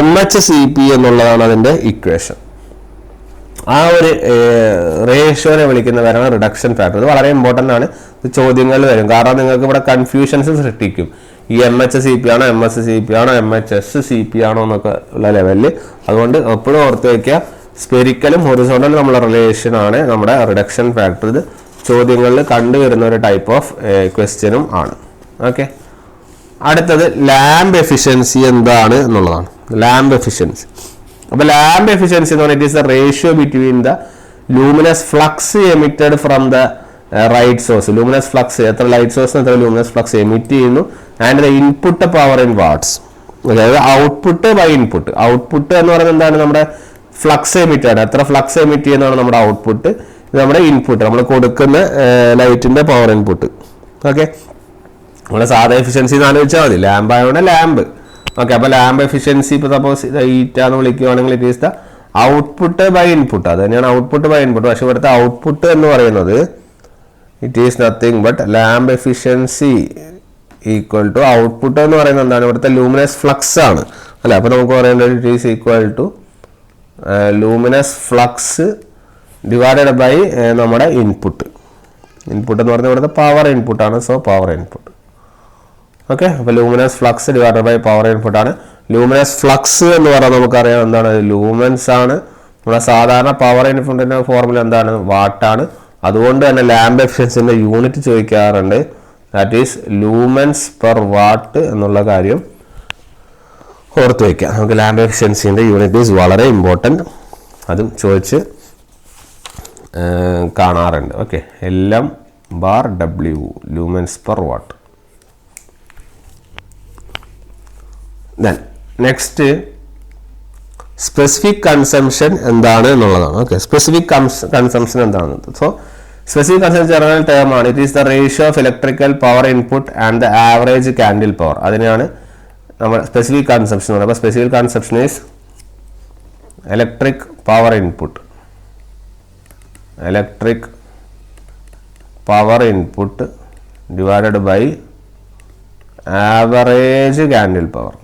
MHCP എന്നുള്ളതാണ് അതിൻ്റെ ഇക്വേഷൻ. ആ ഒരു റേഷ്യോനെ വിളിക്കുന്നവരാണ് റിഡക്ഷൻ ഫാക്ടർ. ഇത് വളരെ ഇമ്പോർട്ടൻ്റ് ആണ്. ഇത് ചോദ്യങ്ങളിൽ വരും. കാരണം നിങ്ങൾക്ക് ഇവിടെ കൺഫ്യൂഷൻസ് സൃഷ്ടിക്കും. ഈ MHCP ആണോ MSCP ആണോ MHSCP ആണോ എന്നൊക്കെ ഉള്ള ലെവലിൽ. അതുകൊണ്ട് എപ്പോഴും ഓർത്ത് വയ്ക്കുക, സ്പെരിക്കലും ഹൊറിസോണ്ടലും നമ്മളെ റിലേഷൻ ആണ് നമ്മുടെ റിഡക്ഷൻ ഫാക്ടർ. ഇത് ചോദ്യങ്ങളിൽ കണ്ടുവരുന്ന ഒരു ടൈപ്പ് ഓഫ് ക്വസ്റ്റ്യനും ആണ്. ഓക്കെ, അടുത്തത് ലാംബ് എഫിഷ്യൻസി എന്താണ് എന്നുള്ളതാണ്. Lamp efficiency. അപ്പോൾ ലാംബ് എഫിഷ്യൻസി എന്ന് പറഞ്ഞാൽ it is the ratio between the luminous flux emitted from the light source. Luminous flux എത്ര ലൈറ്റ് സോഴ്സിന് എത്ര ലൂമിനസ് ഫ്ലക്സ് എമിറ്റ് ചെയ്യുന്നു and the input power in watts. അതായത് ഔട്ട്പുട്ട് ബൈ ഇൻപുട്ട്. ഔട്ട്പുട്ട് എന്ന് പറയുന്നത് എന്താണ്? നമ്മുടെ ഫ്ലക്സ് എമിറ്റ് ആണ്. എത്ര ഫ്ലക്സ് എമിറ്റ് ചെയ്യുന്നതാണ് നമ്മുടെ ഔട്ട്പുട്ട്. ഇത് നമ്മുടെ ഇൻപുട്ട്, നമ്മൾ കൊടുക്കുന്ന ലൈറ്റിന്റെ പവർ ഇൻപുട്ട്. ഓക്കെ, നമ്മുടെ സാധാ എഫിഷ്യൻസി എന്ന് ആലോചിച്ചാൽ മതി. ലാമ്പ് ആയതുകൊണ്ട് ലാമ്പ്. ഓക്കെ, അപ്പോൾ ലാംബ് എഫിഷ്യൻസി ഇപ്പോൾ സപ്പോസ് ഈറ്റ എന്ന് വിളിക്കുകയാണെങ്കിൽ it is the output by input. അത് തന്നെയാണ് ഔട്ട്പുട്ട് ബൈ ഇൻപുട്ട്. പക്ഷെ ഇവിടുത്തെ ഔട്ട്പുട്ട് എന്ന് പറയുന്നത് it is nothing but lamp efficiency equal to output എന്ന് പറയുന്നത് എന്താണ്? ഇവിടുത്തെ ലൂമിനസ് ഫ്ലക്സ് ആണ് അല്ലേ. അപ്പോൾ നമുക്ക് പറയേണ്ടത് it is equal to luminous flux divided by നമ്മുടെ ഇൻപുട്ട്. ഇൻപുട്ട് എന്ന് പറഞ്ഞാൽ ഇവിടുത്തെ പവർ ഇൻപുട്ടാണ്. So power input. ഓക്കെ, അപ്പോൾ luminous flux divided by power input ആണ്. ലൂമിനസ് ഫ്ലക്സ് എന്ന് പറഞ്ഞാൽ നമുക്കറിയാം എന്താണ്? ലൂമൻസ് ആണ്. നമ്മുടെ സാധാരണ പവർ ഇൻപുട്ടിൻ്റെ ഫോർമുല എന്താണ്? വാട്ടാണ്. അതുകൊണ്ട് തന്നെ ലാംബ് എഫിഷ്യൻസിൻ്റെ യൂണിറ്റ് ചോദിക്കാറുണ്ട്. That is lumens per watt എന്നുള്ള കാര്യം ഓർത്ത് വയ്ക്കുക. നമുക്ക് ലാംബ് എഫിഷ്യൻസിൻ്റെ യൂണിറ്റ് ഈസ് വളരെ ഇമ്പോർട്ടൻറ്റ്. അതും ചോദിച്ച് കാണാറുണ്ട്. Okay, LM/W lumens per watt. Then next specific consumption എന്താണ് എന്നുള്ളതാണ്. ഓക്കെ, സ്പെസിഫിക് കൺസംഷൻ എന്താണ്? So specific consumption general term ആണ്. It is the ratio of electrical power input and the average candle power. അതിനെയാണ് നമ്മൾ സ്പെസിഫിക് കൺസംഷൻ പറയുന്നത്. അപ്പോൾ specific consumption is electric power input. Electric power input divided by average candle power.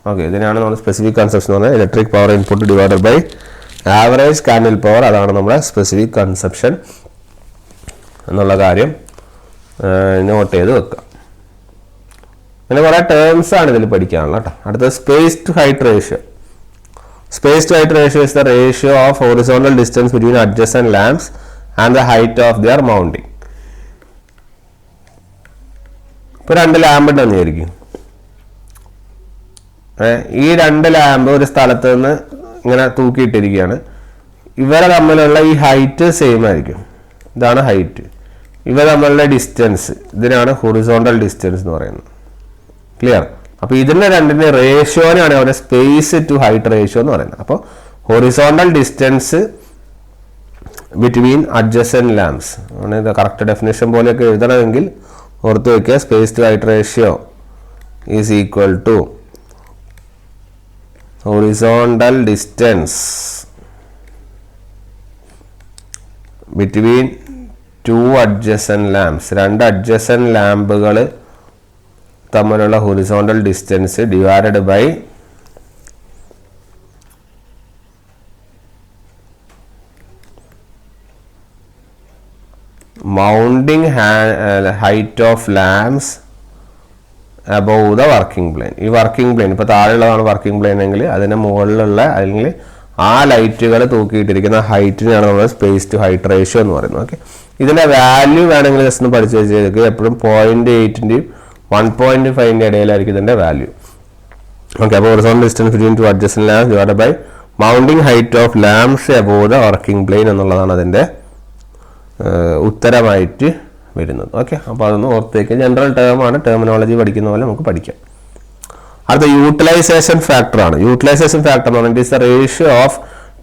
Okay, ഇതിനാണ് നമ്മൾ സ്പെസിഫിക് കൺസംഷൻ എന്ന് പറഞ്ഞാൽ electric power input divided by average candle power. അതാണ് നമ്മുടെ സ്പെസിഫിക് കൺസംഷൻ എന്നുള്ള കാര്യം നോട്ട് ചെയ്ത് വെക്കുക. പിന്നെ കുറേ ടേംസ് ആണ് ഇതിൽ പഠിക്കാനുള്ള കേട്ടോ. അടുത്തത് space to height ratio. Space to height ratio is the ratio of horizontal distance between adjacent lamps and the height of their mounting. ഇപ്പോൾ 2 ലാമ്പ് ഉണ്ടെന്ന് വിചാരിക്കും. ഈ 2 ലാമ്പ് ഒരു സ്ഥലത്ത് നിന്ന് ഇങ്ങനെ തൂക്കിയിട്ടിരിക്കുകയാണ്. ഇവരെ തമ്മിലുള്ള ഈ ഹൈറ്റ് സെയിം ആയിരിക്കും. ഇതാണ് ഹൈറ്റ്. ഇവ തമ്മിലുള്ള ഡിസ്റ്റൻസ്, ഇതിനാണ് ഹൊറിസോണ്ടൽ ഡിസ്റ്റൻസ് എന്ന് പറയുന്നത്. ക്ലിയർ? അപ്പോൾ ഇതിൻ്റെ രണ്ടിൻ്റെ റേഷ്യോനാണ് അവിടെ സ്പേസ് ടു ഹൈറ്റ് റേഷ്യോ എന്ന് പറയുന്നത്. അപ്പോൾ horizontal distance between adjacent lamps ആണ്. ഇത് കറക്റ്റ് ഡെഫിനേഷൻ പോലെയൊക്കെ എഴുതണമെങ്കിൽ ഓർത്ത് വയ്ക്കുക. Space to height ratio is equal to horizontal distance between 2 adjacent lamps. 2 adjacent ലാമ്പുകൾ തമ്മിലുള്ള horizontal distance divided by mounting height of lamps above the working plane. ഈ വർക്കിംഗ് പ്ലെയിൻ ഇപ്പോൾ താഴെയുള്ളതാണ് വർക്കിംഗ് പ്ലെയിൻ എങ്കിൽ അതിന് മുകളിലുള്ള അല്ലെങ്കിൽ ആ ലൈറ്റുകൾ തൂക്കിയിട്ടിരിക്കുന്ന ഹൈറ്റിനെയാണ് നമ്മൾ സ്പേസ് ടു ഹൈറ്റ് റേഷ്യോ എന്ന് പറയുന്നത്. ഓക്കെ, ഇതിൻ്റെ വാല്യൂ വേണമെങ്കിൽ ജസ്റ്റ് ഒന്ന് പഠിച്ചു വെച്ചേക്ക്. എപ്പോഴും 0.8-ൻ്റെയും 1.5 ഇടയിലായിരിക്കും ഇതിൻ്റെ വാല്യൂ. ഓക്കെ, അപ്പോൾ horizontal distance between 2 adjacent lamps divided by mounting height of lamps above the working plane എന്നുള്ളതാണ് അതിൻ്റെ ഉത്തരമായിട്ട് വരുന്നത്. ഓക്കെ, അപ്പോൾ അതൊന്ന് ഓർത്തേക്ക്. ജനറൽ ടേമാണ്, ടെർമിനോളജി പഠിക്കുന്ന പോലെ നമുക്ക് പഠിക്കാം. അടുത്ത യൂട്ടിലൈസേഷൻ ഫാക്ടർ ആണ്. യൂട്ടിലൈസേഷൻ ഫാക്ടർ എന്ന് പറഞ്ഞാൽ it is the ratio of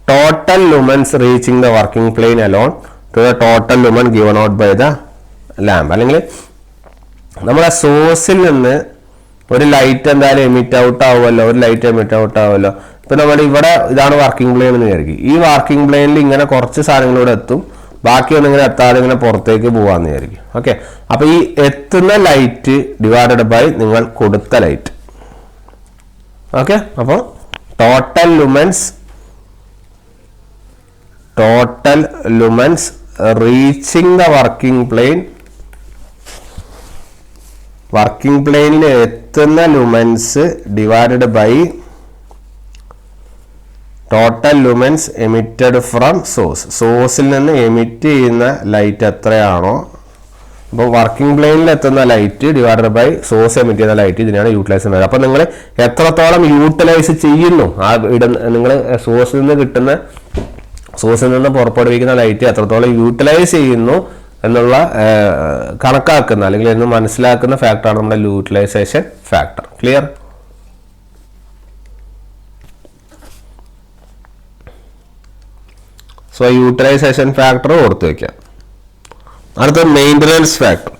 total lumens reaching the working plane alone to the total lumen given out by the lamp. അല്ലെങ്കിൽ നമ്മുടെ സോഴ്സിൽ നിന്ന് ഒരു ലൈറ്റ് എന്തായാലും എമിറ്റ് ഔട്ട് ആവുമല്ലോ, ഒരു ലൈറ്റ് എമിറ്റ് ഔട്ട് ആവുമല്ലോ. ഇപ്പം നമ്മുടെ ഇവിടെ ഇതാണ് വർക്കിംഗ് പ്ലെയിൻ എന്ന് വിചാരിക്കും. ഈ വർക്കിംഗ് പ്ലെയിനിൽ ഇങ്ങനെ കുറച്ച് സാധനങ്ങളിലൂടെ എത്തും. ബാക്കിയൊന്നും ഇങ്ങനെ എത്താതെ ഇങ്ങനെ പുറത്തേക്ക് പോകാമെന്ന് വിചാരിക്കും. ഓക്കെ, അപ്പോൾ ഈ എത്തുന്ന ലൈറ്റ് ഡിവൈഡഡ് ബൈ നിങ്ങൾ കൊടുത്ത ലൈറ്റ്. ഓക്കെ, അപ്പോൾ total lumens reaching the working പ്ലെയിനിൽ എത്തുന്ന lumens divided by total lumens emitted from സോഴ്സിൽ നിന്ന് എമിറ്റ് ചെയ്യുന്ന ലൈറ്റ് എത്രയാണോ, അപ്പോൾ വർക്കിംഗ് പ്ലെയിനിൽ എത്തുന്ന light divided by source emit ചെയ്യുന്ന ലൈറ്റ്, ഇതിനാണ് യൂട്ടിലൈസ് ചെയ്യുന്നത്. അപ്പോൾ നിങ്ങൾ എത്രത്തോളം യൂട്ടിലൈസ് ചെയ്യുന്നു, ആ നിങ്ങൾ സോഴ്സിൽ നിന്ന് പുറപ്പെടുവിക്കുന്ന ലൈറ്റ് എത്രത്തോളം യൂട്ടിലൈസ് ചെയ്യുന്നു എന്നുള്ള കണക്കാക്കുന്ന അല്ലെങ്കിൽ എന്ന് മനസ്സിലാക്കുന്ന ഫാക്ടറാണ് നമ്മുടെ utilisation factor. Clear? So utilisation factor ഓർത്ത് വയ്ക്കാം. അടുത്ത maintenance factor.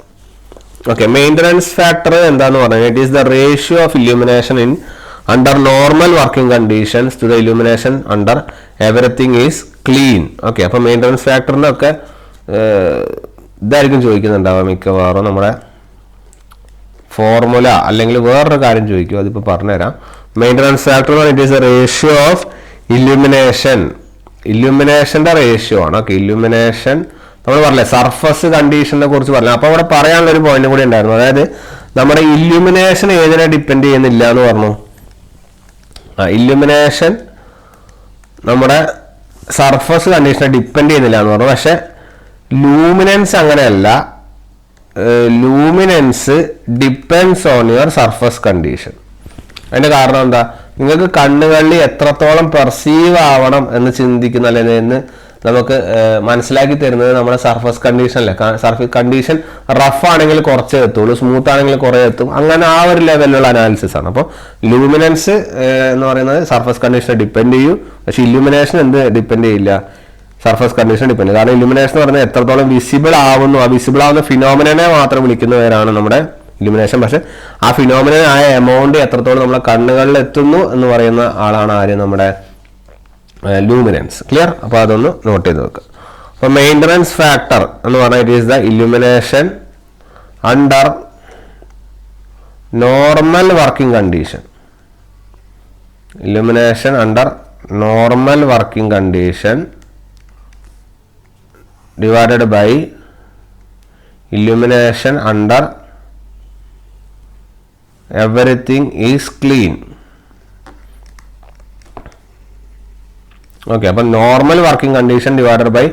Okay, maintenance factor എന്താന്ന് പറഞ്ഞാൽ it is the ratio of illumination in under normal working conditions to the illumination under everything is clean. Okay, അപ്പോൾ മെയിൻ്റനൻസ് ഫാക്ടറിനൊക്കെ ഇതായിരിക്കും ചോദിക്കുന്നുണ്ടാവുക മിക്കവാറും നമ്മുടെ ഫോർമുല, അല്ലെങ്കിൽ വേറൊരു കാര്യം ചോദിക്കും, അതിപ്പോൾ പറഞ്ഞുതരാം. മെയിൻ്റനൻസ് ഫാക്ടർ എന്ന് പറഞ്ഞാൽ it is the ratio of ഇല്യൂമിനേഷൻ്റെ റേഷ്യോ ആണ്. ഓക്കെ, ഇല്യൂമിനേഷൻ നമ്മൾ പറഞ്ഞില്ലേ സർഫസ് കണ്ടീഷനെ കുറിച്ച് പറഞ്ഞു. അപ്പോൾ അവിടെ പറയാനുള്ള ഒരു പോയിന്റ് കൂടി ഉണ്ടായിരുന്നു, അതായത് നമ്മുടെ ഇല്യൂമിനേഷൻ ഏതിനെ ഡിപ്പെൻഡ് ചെയ്യുന്നില്ല എന്ന് പറഞ്ഞു. ഇല്യൂമിനേഷൻ നമ്മുടെ സർഫസ് കണ്ടീഷനെ ഡിപ്പെൻഡ് ചെയ്യുന്നില്ല എന്ന് പറഞ്ഞു. പക്ഷെ ലൂമിനൻസ് അങ്ങനെയല്ല, luminance depends on your surface condition. അതിൻ്റെ കാരണം എന്താ, നിങ്ങൾക്ക് കണ്ണുകളിൽ എത്രത്തോളം പെർസീവ് ആവണം എന്ന് ചിന്തിക്കുന്ന അല്ലെങ്കിൽ എന്ന് നമുക്ക് മനസ്സിലാക്കി തരുന്നത് നമ്മുടെ സർഫസ് കണ്ടീഷനല്ലേ. സർഫസ് കണ്ടീഷൻ റഫ് ആണെങ്കിൽ കുറച്ചേ എത്തുള്ളൂ, സ്മൂത്ത് ആണെങ്കിൽ കുറേ എത്തും, അങ്ങനെ ആ ഒരു ലെവലിലുള്ള അനാലിസിസ് ആണ്. അപ്പോൾ ലൂമിനൻസ് എന്ന് പറയുന്നത് സർഫസ് കണ്ടീഷനെ ഡിപ്പെൻഡ് ചെയ്യും, പക്ഷെ ഇല്യൂമിനേഷൻ എന്ത് ഡിപ്പെൻഡ് ചെയ്യില്ല, സർഫസ് കണ്ടീഷൻ ഡിപ്പെൻഡ് ചെയ്യും. കാരണം ഇല്യൂമിനേഷൻ എന്ന് പറഞ്ഞാൽ എത്രത്തോളം വിസിബിൾ ആവുന്നു, ആ വിസിബിൾ ആവുന്ന ഫിനോമിനനെ മാത്രം വിളിക്കുന്ന പേരാണ് നമ്മുടെ ഇല്യൂമിനേഷൻ. പക്ഷെ ആ ഫിനോമിനൻ ആയ എമൗണ്ട് എത്രത്തോളം നമ്മളെ കണ്ണുകളിൽ എത്തുന്നു എന്ന് പറയുന്ന ആളാണ് ആര്, നമ്മുടെ ലൂമിനൻസ്. ക്ലിയർ? അപ്പോൾ അതൊന്ന് നോട്ട് ചെയ്ത് വെക്കുക. അപ്പോൾ മെയിൻ്റനൻസ് ഫാക്ടർ എന്ന് പറഞ്ഞാൽ it is the illumination under normal working condition. Illumination under normal working condition divided by illumination under everything is clean. Okay, അപ്പം normal working condition divided by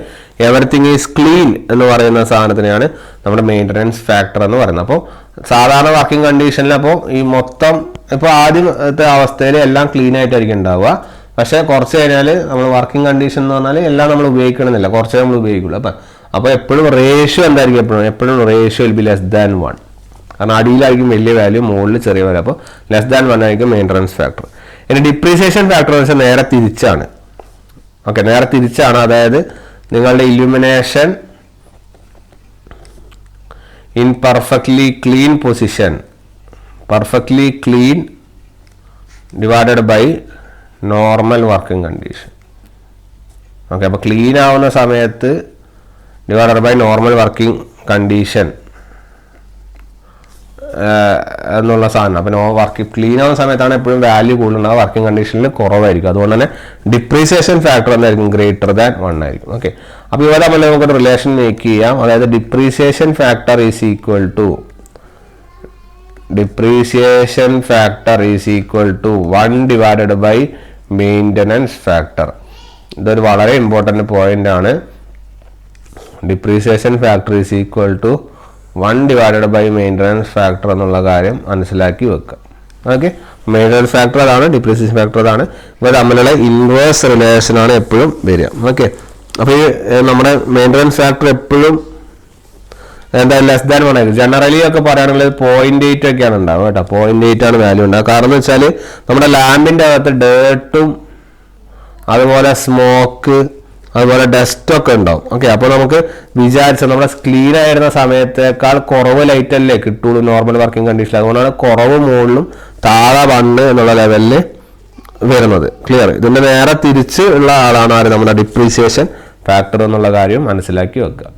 everything is clean എന്ന് പറയുന്ന സാധനത്തിനെയാണ് നമ്മുടെ മെയിൻ്റനൻസ് ഫാക്ടർ എന്ന് പറയുന്നത്. അപ്പോൾ സാധാരണ വർക്കിംഗ് കണ്ടീഷനിൽ അപ്പോൾ ഈ മൊത്തം ഇപ്പോൾ ആദ്യത്തെ അവസ്ഥയിൽ എല്ലാം ക്ലീൻ ആയിട്ടായിരിക്കും ഉണ്ടാവുക. പക്ഷേ കുറച്ച് കഴിഞ്ഞാൽ നമ്മൾ വർക്കിംഗ് കണ്ടീഷൻ എന്ന് പറഞ്ഞാൽ എല്ലാം നമ്മൾ ഉപയോഗിക്കണമെന്നില്ല, കുറച്ചേ നമ്മൾ ഉപയോഗിക്കുള്ളൂ. അപ്പോൾ എപ്പോഴും റേഷ്യോ എന്തായിരിക്കും, എപ്പോഴും ratio will be less than 1. കാരണം അടിയിലായിരിക്കും വലിയ വാല്യൂ, മുകളിൽ ചെറിയ വാല്യൂ. അപ്പോൾ ലെസ് ദാൻ 1 ആയിരിക്കും മെയിൻ്റനൻസ് ഫാക്ടർ. ഇനി ഡിപ്രീസിയേഷൻ ഫാക്ടർ എന്ന് വെച്ചാൽ നേരെ തിരിച്ചാണ്. ഓക്കെ, നേരെ തിരിച്ചാണ്. അതായത് നിങ്ങളുടെ illumination in perfectly clean position, perfectly clean divided by normal working condition. Okay, അപ്പോൾ ക്ലീൻ ആവുന്ന സമയത്ത് divided by normal working condition എന്നുള്ള സാധനം. അപ്പോൾ ക്ലീൻ ആവുന്ന സമയത്താണ് എപ്പോഴും വാല്യൂ കൂടുതലുണ്ടാവുക, വർക്കിംഗ് കണ്ടീഷനിൽ കുറവായിരിക്കും. അതുകൊണ്ട് തന്നെ ഡിപ്രീസിയേഷൻ ഫാക്ടർ എന്തായിരിക്കും, ഗ്രെയ്റ്റർ ദാൻ 1 ആയിരിക്കും. ഓക്കെ, അപ്പോൾ ഇവിടെ നമ്മൾ നമുക്കൊരു റിലേഷൻ മേക്ക് ചെയ്യാം. അതായത് depreciation factor is equal to 1 divided by maintenance factor. ഇതൊരു വളരെ ഇമ്പോർട്ടൻ്റ് പോയിന്റ് ആണ്. Depreciation factor is equal to 1 divided by maintenance factor എന്നുള്ള കാര്യം മനസ്സിലാക്കി വെക്കുക. ഓക്കെ, മെയിൻ്റനൻസ് ഫാക്ടർ അതാണ്, ഡിപ്രീസിയേഷൻ ഫാക്ടർ അതാണ്. ഇവ തമ്മിലുള്ള ഇൻവേഴ്സ് റിലേഷനാണ് എപ്പോഴും വരിക. ഓക്കെ, അപ്പോൾ ഈ നമ്മുടെ മെയിൻ്റനൻസ് ഫാക്ടർ എപ്പോഴും എന്താ ലെസ് ദാൻ 1 ആയിരിക്കും. ജനറലി ഒക്കെ പറയുകയാണെങ്കിൽ 0.8 ഒക്കെയാണ് ഉണ്ടാവുക കേട്ടോ. 0.8 ആണ് വാല്യൂ ഉണ്ടാവുക. കാരണം എന്ന് വെച്ചാൽ നമ്മുടെ ലാമ്പിൻ്റെ അകത്ത് ഡേർട്ടും അതുപോലെ സ്മോക്ക് അതുപോലെ ഡസ്റ്റൊക്കെ ഉണ്ടാവും. ഓക്കെ, അപ്പോൾ നമുക്ക് വിചാരിച്ച നമ്മുടെ ക്ലീൻ ആയിരുന്ന സമയത്തേക്കാൾ കുറവ് ലൈറ്റ് അല്ലേ കിട്ടുള്ളൂ നോർമൽ വർക്കിംഗ് കണ്ടീഷനിൽ. അതുകൊണ്ടാണ് കുറവ് മുകളിലും താഴെ 1 എന്നുള്ള ലെവലിൽ വരുന്നത്. ക്ലിയർ? ഇതിൻ്റെ നേരെ തിരിച്ച് ഉള്ള ആളാണ് ആര്, നമ്മുടെ ഡിപ്രീസിയേഷൻ ഫാക്ടർ എന്നുള്ള കാര്യം മനസ്സിലാക്കി വെക്കുക.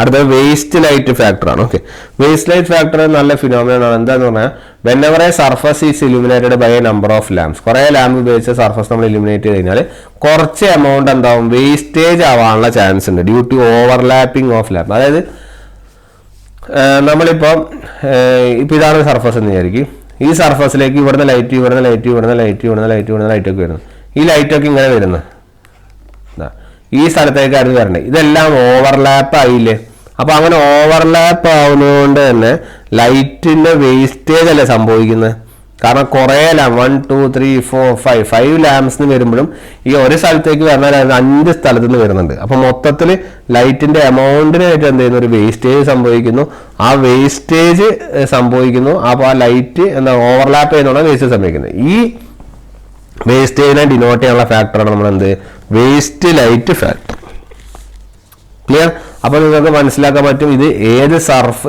അടുത്തത് വേസ്റ്റ് ലൈറ്റ് ഫാക്ടർ ആണ്. ഓക്കെ, വേസ്റ്റ് ലൈറ്റ് ഫാക്ടർ നല്ല ഫിനോമിനൻ ആണ്. എന്താന്ന് പറഞ്ഞാൽ whenever a surface is illuminated by a number of lamps, കുറേ ലാമ്പ് ഉപയോഗിച്ച് സർഫസ് നമ്മൾ ഇലുമിനേറ്റ് ചെയ്ത് കഴിഞ്ഞാൽ കുറച്ച് എമൗണ്ട് എന്താവും വേസ്റ്റേജ് ആവാനുള്ള ചാൻസ് ഉണ്ട് due to overlapping of lamp. അതായത് നമ്മളിപ്പോൾ ഇതാണ് സർഫസ് എന്ന് വിചാരിക്കും. ഈ സർഫസിലേക്ക് ഇവിടുന്ന് ലൈറ്റ് ഒക്കെ വരുന്നു. ഈ ലൈറ്റൊക്കെ ഇങ്ങനെ വരുന്നത് ഈ സ്ഥലത്തേക്കായിരുന്നു വരണ്ടേ. ഇതെല്ലാം ഓവർലാപ്പ് ആയില്ലേ. അപ്പൊ അങ്ങനെ ഓവർലാപ്പ് ആവുന്നതുകൊണ്ട് തന്നെ ലൈറ്റിന്റെ വേസ്റ്റേജ് അല്ലേ സംഭവിക്കുന്നത്. കാരണം കുറേ 1 2 3 4 5 ലാംപ്സിന് വരുമ്പോഴും ഈ ഒരു സ്ഥലത്തേക്ക് വരുന്ന 5 സ്ഥലത്തു നിന്ന് വരുന്നുണ്ട്. അപ്പൊ മൊത്തത്തിൽ ലൈറ്റിന്റെ എമൗണ്ടിനായിട്ട് എന്ത് ചെയ്യുന്നു, ഒരു വേസ്റ്റേജ് സംഭവിക്കുന്നു. ആ വേസ്റ്റേജ് സംഭവിക്കുന്നു. അപ്പോൾ ആ ലൈറ്റ് എന്താ ഓവർലാപ്പ് ചെയ്യുന്ന വേസ്റ്റേജ് സംഭവിക്കുന്നത്. ഈ വേസ്റ്റേജിനെ ഡിനോട്ട് ചെയ്യാനുള്ള ഫാക്ടറാണ് നമ്മൾ എന്ത്, വേസ്റ്റ് ലൈറ്റ് ഫാക്ടർ. ക്ലിയർ? അപ്പൊ നിങ്ങൾക്ക് മനസ്സിലാക്കാൻ പറ്റും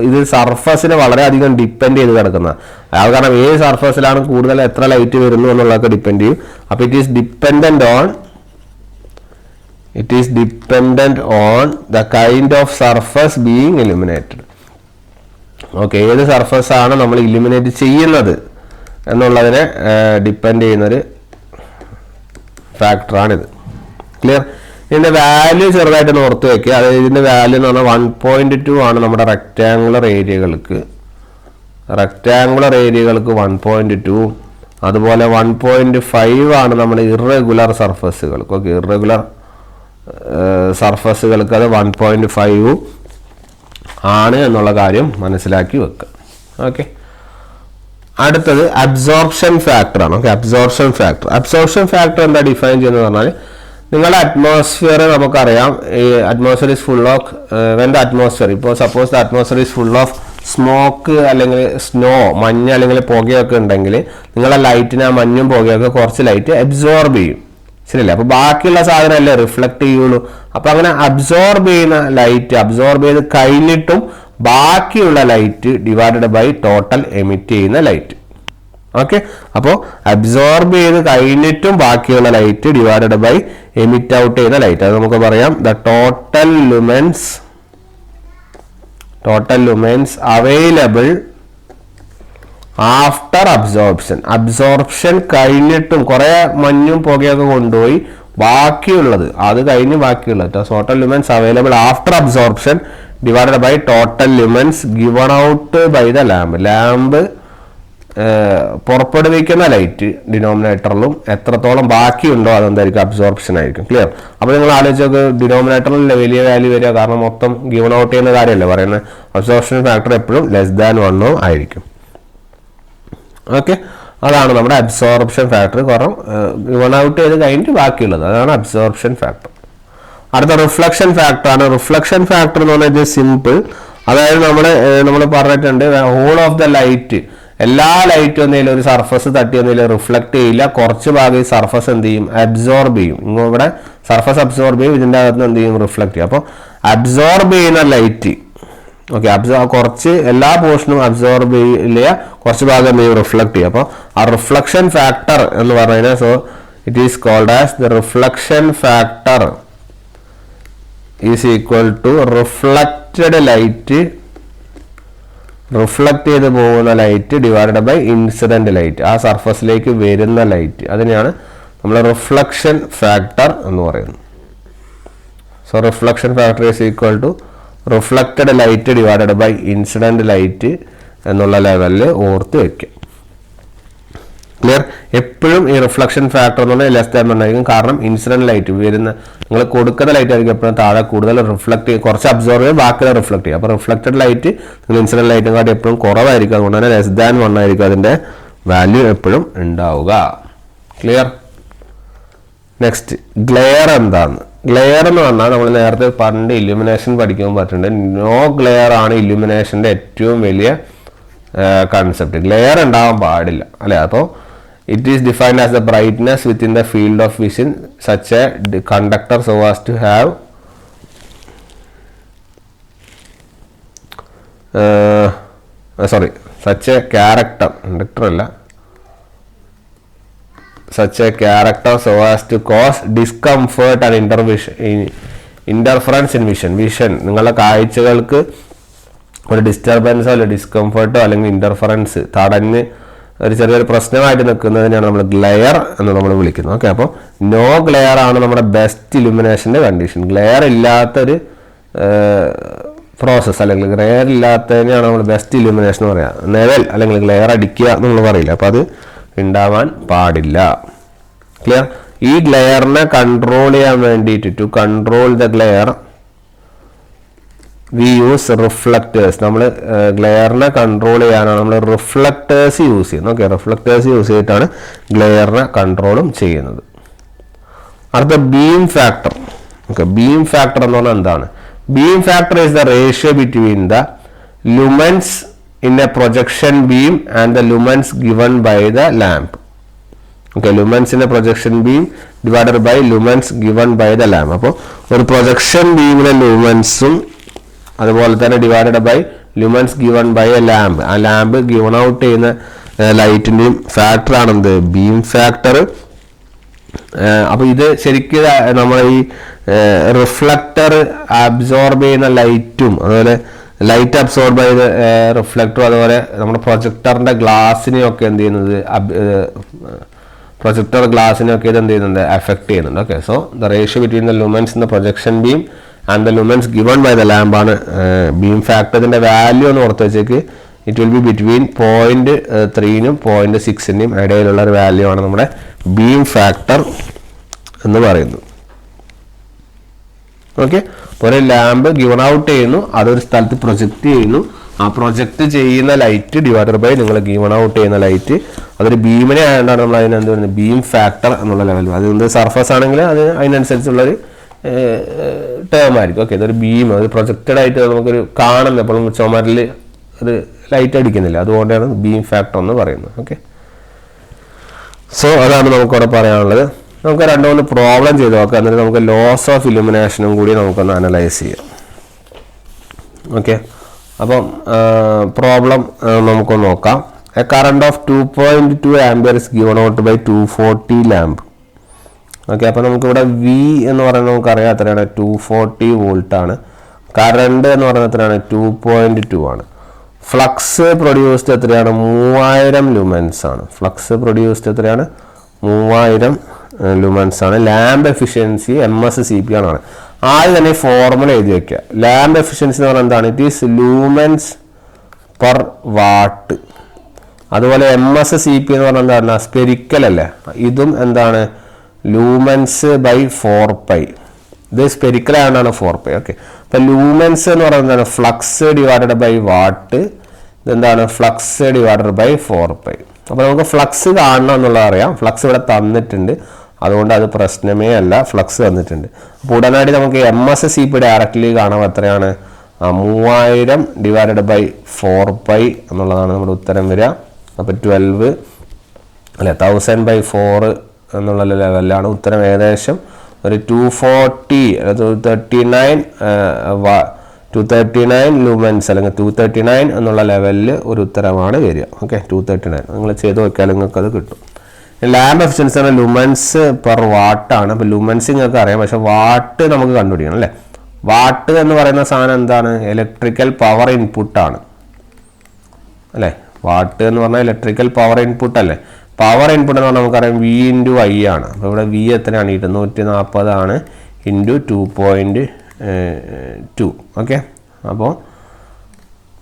ഇത് സർഫസിനെ വളരെയധികം ഡിപ്പെൻഡ് ചെയ്ത് കിടക്കുന്ന. അത് കാരണം ഏത് സർഫസിലാണ് കൂടുതൽ എത്ര ലൈറ്റ് വരുന്നു എന്നുള്ളതൊക്കെ ഡിപ്പെൻഡ് ചെയ്യും. അപ്പൊ it is dependent on the kind of surface being illuminated. Okay, ഏത് സർഫസ് ആണ് നമ്മൾ ഇലുമിനേറ്റ് ചെയ്യുന്നത് എന്നുള്ളതിനെ ഡിപ്പെൻഡ് ചെയ്യുന്നൊരു ഫാക്ടറാണിത്. ക്ലിയർ? ഇതിന്റെ വാല്യൂ ചെറുതായിട്ട് ഓർത്ത് വെക്കുക. അതായത് ഇതിന്റെ വാല്യൂ എന്ന് പറഞ്ഞാൽ 1.2 ആണ് നമ്മുടെ റെക്റ്റാങ്കുലർ ഏരിയകൾക്ക് 1.2. അതുപോലെ 1.5 ആണ് നമ്മുടെ ഇറഗുലർ സർഫസുകൾക്ക്. ഓക്കെ, ഇറഗുലർ സർഫസുകൾക്ക് അത് 1.5 ആണ് എന്നുള്ള കാര്യം മനസ്സിലാക്കി വെക്കുക. ഓക്കെ, അടുത്തത് അബ്സോർപ്ഷൻ ഫാക്ടർ ആണ്. ഓക്കെ, അബ്സോർപ്ഷൻ ഫാക്ടർ എന്താ ഡിഫൈൻ ചെയ്യുന്നത് പറഞ്ഞാൽ നിങ്ങളുടെ അറ്റ്മോസ്ഫിയർ നമുക്കറിയാം. ഈ atmosphere is full of when the atmosphere, ഇപ്പോൾ suppose the atmosphere is full of smoke അല്ലെങ്കിൽ സ്നോ, മഞ്ഞ് അല്ലെങ്കിൽ പുകയൊക്കെ ഉണ്ടെങ്കിൽ നിങ്ങളുടെ ലൈറ്റിന് ആ മഞ്ഞും പുകയൊക്കെ കുറച്ച് ലൈറ്റ് അബ്സോർബ് ചെയ്യും. ശരിയല്ലേ? അപ്പോൾ ബാക്കിയുള്ള സാധനം അല്ലേ റിഫ്ലക്ട് ചെയ്യുള്ളൂ. അപ്പോൾ അങ്ങനെ അബ്സോർബ് ചെയ്യുന്ന ലൈറ്റ് അബ്സോർബ് ചെയ്ത് കഴിഞ്ഞിട്ടും ബാക്കിയുള്ള light divided by total emit ചെയ്യുന്ന ലൈറ്റ്. ഓക്കെ, അപ്പോൾ അബ്സോർബ് ചെയ്ത് കഴിഞ്ഞിട്ടും ബാക്കിയുള്ള light divided by emit out ചെയ്യുന്ന ലൈറ്റ്. അത് നമുക്ക് പറയാം the total lumens available after absorption കഴിഞ്ഞിട്ടും കുറെ മഞ്ഞും പുകയൊക്കെ കൊണ്ടുപോയി ബാക്കിയുള്ളത് അത് കഴിഞ്ഞ് ബാക്കിയുള്ളത് total lumens available after absorption divided by total lumens given out by the lamp പുറപ്പെടുവിക്കുന്ന ലൈറ്റ് ഡിനോമിനേറ്ററിലും എത്രത്തോളം ബാക്കിയുണ്ടോ അതെന്തായിരിക്കും, അബ്സോർപ്ഷൻ ആയിരിക്കും. ക്ലിയർ? അപ്പോൾ നിങ്ങൾ ആലോചിച്ചൊക്കെ ഡിനോമിനേറ്ററിൽ വലിയ വാല്യൂ വരിക, കാരണം മൊത്തം ഗിവൺ ഔട്ട് ചെയ്യുന്ന കാര്യമല്ലേ പറയുന്നത്. അബ്സോർപ്ഷൻ ഫാക്ടർ എപ്പോഴും <1 ആയിരിക്കും. ഓക്കെ, അതാണ് നമ്മുടെ അബ്സോർപ്ഷൻ ഫാക്ടർ. കാരണം ഗിവൺ ഔട്ട് ചെയ്ത് കഴിഞ്ഞിട്ട് ബാക്കിയുള്ളത് അതാണ് അബ്സോർപ്ഷൻ ഫാക്ടർ. അടുത്ത റിഫ്ലക്ഷൻ ഫാക്ടർ ആണ്. റിഫ്ലക്ഷൻ ഫാക്ടർ എന്ന് പറഞ്ഞാൽ സിമ്പിൾ. അതായത് നമ്മൾ പറഞ്ഞിട്ടുണ്ട് ഹോൾ ഓഫ് ദ ലൈറ്റ്, എല്ലാ ലൈറ്റും എന്തെങ്കിലും ഒരു സർഫസ് തട്ടി എന്തെങ്കിലും റിഫ്ലക്ട് ചെയ്യില്ല. കുറച്ച് ഭാഗം ഈ സർഫസ് എന്ത് ചെയ്യും, അബ്സോർബ് ചെയ്യും. ഇവിടെ സർഫസ് അബ്സോർബ് ചെയ്യും, ഇതിൻ്റെ അകത്ത് എന്ത് ചെയ്യും, റിഫ്ലക്ട് ചെയ്യും. അപ്പോൾ അബ്സോർബ് ചെയ്യുന്ന ലൈറ്റ് ഓക്കെ കുറച്ച് എല്ലാ പോർഷനും അബ്സോർബ് ചെയ്യില്ല, കുറച്ച് ഭാഗം എന്ത് ചെയ്യും, റിഫ്ലക്ട് ചെയ്യും. അപ്പോൾ ആ റിഫ്ലക്ഷൻ ഫാക്ടർ എന്ന് പറഞ്ഞു കഴിഞ്ഞാൽ so it is called as the reflection factor is equal to reflected light, reflect ചെയ്ത് പോകുന്ന light divided by incident light, ആ സർഫസിലേക്ക് വരുന്ന ലൈറ്റ്. അതിനെയാണ് നമ്മൾ റിഫ്ലക്ഷൻ ഫാക്ടർ എന്ന് പറയുന്നത്. So reflection factor is equal to reflected light divided by incident light എന്നുള്ള ലെവലിൽ ഓർത്ത് വെക്കുക. ക്ലിയർ? എപ്പോഴും ഈ റിഫ്ലക്ഷൻ ഫാക്ടർ എന്ന് പറഞ്ഞാൽ ലെസ് ദാൻ ആയിരിക്കും. കാരണം ഇൻസിഡന്റ് ലൈറ്റ് വരുന്ന നിങ്ങൾ കൊടുക്കുന്ന ലൈറ്റ് ആയിരിക്കും എപ്പോഴും താഴെ കൂടുതൽ റിഫ്ലക്ട് ചെയ്യും, കുറച്ച് അബ്സോർവ് ചെയ്യും, ബാക്കി റിഫ്ലക്ട് ചെയ്യും. അപ്പോൾ റിഫ്ലക്റ്റഡ് ലൈറ്റ് നിങ്ങൾ ഇൻസിഡന്റ് ലൈറ്റും കാട്ടി എപ്പോഴും കുറവായിരിക്കും. അതുകൊണ്ട് തന്നെ ലെസ് ദാൻ 1 ആയിരിക്കും അതിന്റെ വാല്യൂ എപ്പോഴും ഉണ്ടാവുക. ക്ലിയർ? നെക്സ്റ്റ് ഗ്ലെയർ എന്താണ്? ഗ്ലെയർ എന്ന് പറഞ്ഞാൽ നമ്മൾ നേരത്തെ പണ്ട് ഇല്യൂമിനേഷൻ പഠിക്കുമ്പോൾ പറഞ്ഞിട്ടുണ്ട് നോ ഗ്ലെയർ ആണ് ഇല്യൂമിനേഷന്റെ ഏറ്റവും വലിയ കൺസെപ്റ്റ്. ഗ്ലെയർ ഉണ്ടാവാൻ പാടില്ല അല്ലെ? അപ്പോൾ it is defined as the brightness within the field of vision such a conductor so as to have such a character, conductor alla, such a character so as to cause discomfort and interference in vision. നിങ്ങളുടെ കാഴ്ചകൾക്ക് ഒരു ഡിസ്റ്റർബൻസോ അല്ലെങ്കിൽ ഡിസ്കംഫർട്ടോ അല്ലെങ്കിൽ ഇൻ്റർഫറൻസ് തടഞ്ഞ് ഒരു ചെറിയൊരു പ്രശ്നമായിട്ട് നിൽക്കുന്നതിനാണ് നമ്മൾ ഗ്ലെയർ എന്ന് നമ്മൾ വിളിക്കുന്നത്. ഓക്കെ, അപ്പോൾ നോ ഗ്ലെയർ ആണ് നമ്മുടെ ബെസ്റ്റ് ഇലുമിനേഷൻ്റെ കണ്ടീഷൻ. ഗ്ലെയർ ഇല്ലാത്തൊരു പ്രോസസ്സ് അല്ലെങ്കിൽ ഗ്ലെയർ ഇല്ലാത്തതിനെയാണ് നമ്മൾ ബെസ്റ്റ് ഇലുമിനേഷൻ എന്ന് പറയുക. നിഴൽ അല്ലെങ്കിൽ ഗ്ലെയർ അടിക്കുക എന്നുള്ള പറയില്ല, അപ്പോൾ അത് ഉണ്ടാവാൻ പാടില്ല. ക്ലിയർ? ഈ ഗ്ലെയറിനെ കൺട്രോൾ ചെയ്യാൻ വേണ്ടിയിട്ട് to control the glare we use reflectors. നമ്മൾ ഗ്ലെയറിനെ കൺട്രോൾ ചെയ്യാനാണ് നമ്മൾ റിഫ്ലക്റ്റേഴ്സ് യൂസ് ചെയ്യുന്നത്. ഓക്കെ, റിഫ്ലക്റ്റേഴ്സ് യൂസ് ചെയ്തിട്ടാണ് ഗ്ലെയറിനെ കൺട്രോളും ചെയ്യുന്നത്. അടുത്ത beam factor. Okay, beam factor എന്ന് പറഞ്ഞാൽ എന്താണ്? Beam factor is the ratio between the lumens in a projection beam and the lumens given by the lamp. Okay, lumens in a projection beam divided by lumens given by the lamp. അപ്പോൾ ഒരു പ്രൊജക്ഷൻ ബീമിലെ ലുമൻസും അതുപോലെ തന്നെ divided by lumens given by a lamp. ആ ലാമ്പ് ഗിവൺ ഔട്ട് ചെയ്യുന്ന ലൈറ്റിൻ്റെയും ഫാക്ടറാണ് എന്ത്? Beam factor. അപ്പോൾ ഇത് ശരിക്കും നമ്മൾ ഈ റിഫ്ലക്ടർ അബ്സോർബ് ചെയ്യുന്ന ലൈറ്റും അതുപോലെ ലൈറ്റ് അബ്സോർബ് ചെയ്ത റിഫ്ലക്ടറും അതുപോലെ നമ്മുടെ പ്രൊജക്ടറിൻ്റെ ഗ്ലാസിനെയൊക്കെ എന്ത് ചെയ്യുന്നത്? പ്രൊജക്ടർ ഗ്ലാസിനെയൊക്കെ ഇത് എന്ത് ചെയ്യുന്നുണ്ട്? എഫക്ട് ചെയ്യുന്നുണ്ട്. Okay, so the ratio between the lumens in the projection beam and the lumens given by the ലാമ്പാണ് ബീം ഫാക്ടറിൻ്റെ വാല്യൂ എന്ന് ഓർത്ത് വെച്ചേക്ക്. ഇറ്റ് വിൽ ബി ബിറ്റ്വീൻ 0.3-നും 0.6-ൻ്റെയും ഇടയിലുള്ള ഒരു വാല്യൂ ആണ് നമ്മുടെ ബീം ഫാക്ടർ എന്ന് പറയുന്നത്. ഓക്കെ, ഒരു ലാമ്പ് ഗിവൺ ഔട്ട് ചെയ്യുന്നു, അതൊരു സ്ഥലത്ത് പ്രൊജക്റ്റ് ചെയ്യുന്നു. ആ പ്രൊജക്റ്റ് ചെയ്യുന്ന ലൈറ്റ് ഡിവൈഡഡ് ബൈ നിങ്ങൾ ഗിവൺ ഔട്ട് ചെയ്യുന്ന ലൈറ്റ്, അതൊരു ബീമിനെ ആയതുകൊണ്ടാണ് നമ്മൾ അതിനെന്ത് പറയുന്നത്? ബീം ഫാക്ടർ എന്നുള്ള ലെവൽ. അതുകൊണ്ട് സർഫസ് ആണെങ്കിൽ അത് അതിനനുസരിച്ചുള്ളൊരു ടേം ആയിരിക്കും. ഓക്കെ, ഇതൊരു ബീം, അത് പ്രൊജക്റ്റഡ് ആയിട്ട് നമുക്കൊരു കാണുന്നത് എപ്പോഴും ചുമരിൽ ഒരു ലൈറ്റ് അടിക്കുന്നില്ല, അതുകൊണ്ടാണ് ബീം ഫാക്ടർ എന്ന് പറയുന്നത്. ഓക്കെ, സോ അതാണ് നമുക്കവിടെ പറയാനുള്ളത്. നമുക്ക് 2-3 പ്രോബ്ലം ചെയ്ത് നോക്കാം, എന്നിട്ട് നമുക്ക് ലോസ് ഓഫ് ഇലുമിനേഷനും കൂടി നമുക്കൊന്ന് അനലൈസ് ചെയ്യാം. ഓക്കെ, അപ്പം പ്രോബ്ലം നമുക്കൊന്ന് നോക്കാം. A current of 2.2 ampere is given out by 240 lamp. Okay, അപ്പോൾ നമുക്കിവിടെ വി എന്ന് പറയുന്നത് നമുക്കറിയാം എത്രയാണ്? 240 വോൾട്ടാണ്. കറണ്ട് എന്ന് പറയുന്നത് എത്രയാണ്? 2.2 ആണ്. ഫ്ലക്സ് പ്രൊഡ്യൂസ്ഡ് എത്രയാണ്? 3000 ലുമൻസ് ആണ്. ഫ്ലക്സ് പ്രൊഡ്യൂസ്ഡ് എത്രയാണ്? 3000 ലുമൻസ് ആണ്. ലാമ്പ് എഫിഷ്യൻസി MSCP ആണ്. ആദ്യം തന്നെ ഫോർമുല എഴുതി വയ്ക്കുക. ലാമ്പ് എഫിഷ്യൻസി എന്ന് പറഞ്ഞാൽ എന്താണ്? It is lumens per watt. അതുപോലെ MSCP എന്ന് പറഞ്ഞാൽ എന്താണ്? സ്പെരിക്കൽ അല്ലേ? ഇതും എന്താണ്? Lumens by 4π. ഇത് സ്പെരിക്കൽ ആയതുകൊണ്ടാണ് 4π. ഓക്കെ, അപ്പം ലൂമൻസ് എന്ന് പറയുന്നത് എന്താണ്? Flux divided by watt. ഇതെന്താണ്? Flux divided by 4π. അപ്പോൾ നമുക്ക് ഫ്ലക്സ് കാണണം എന്നുള്ളത് അറിയാം. ഫ്ലക്സ് ഇവിടെ തന്നിട്ടുണ്ട്, അതുകൊണ്ട് അത് പ്രശ്നമേ അല്ല. ഫ്ലക്സ് തന്നിട്ടുണ്ട്. അപ്പോൾ ഉടനടി നമുക്ക് MSCP ഡയറക്റ്റ്ലി കാണാം. എത്രയാണ്? 3000 ഡിവൈഡഡ് ബൈ 4π എന്നുള്ളതാണ് നമ്മുടെ ഉത്തരം വരിക. അപ്പോൾ 12 അല്ലെ 1000/4 എന്നുള്ള ലെവലിലാണ് ഉത്തരം. ഏകദേശം ഒരു 239 ലൂമൻസ് അല്ലെങ്കിൽ 239 എന്നുള്ള ലെവലിൽ ഒരു ഉത്തരമാണ് വരിക. ഓക്കെ, 239 നിങ്ങൾ ചെയ്ത് നോക്കിയാൽ നിങ്ങൾക്ക് അത് കിട്ടും. ലാമ്പ് എഫിഷ്യൻസി ആണ് ലുമൻസ് പെർ വാട്ടാണ്. അപ്പോൾ ലുമൻസ് നിങ്ങൾക്ക് അറിയാം, പക്ഷെ വാട്ട് നമുക്ക് കണ്ടുപിടിക്കണം അല്ലേ? വാട്ട് എന്ന് പറയുന്ന സാധനം എന്താണ്? ഇലക്ട്രിക്കൽ പവർ ഇൻപുട്ടാണ് അല്ലേ? വാട്ട് എന്ന് പറഞ്ഞാൽ ഇലക്ട്രിക്കൽ പവർ ഇൻപുട്ട് അല്ലേ? പവർ ഇൻപുട്ട് എന്ന് പറഞ്ഞാൽ നമുക്കറിയാം V/I ആണ്. അപ്പോൾ ഇവിടെ V എത്രയാണ്? 240 ആണ് ഇൻറ്റു 2.2. ഓക്കെ, അപ്പോൾ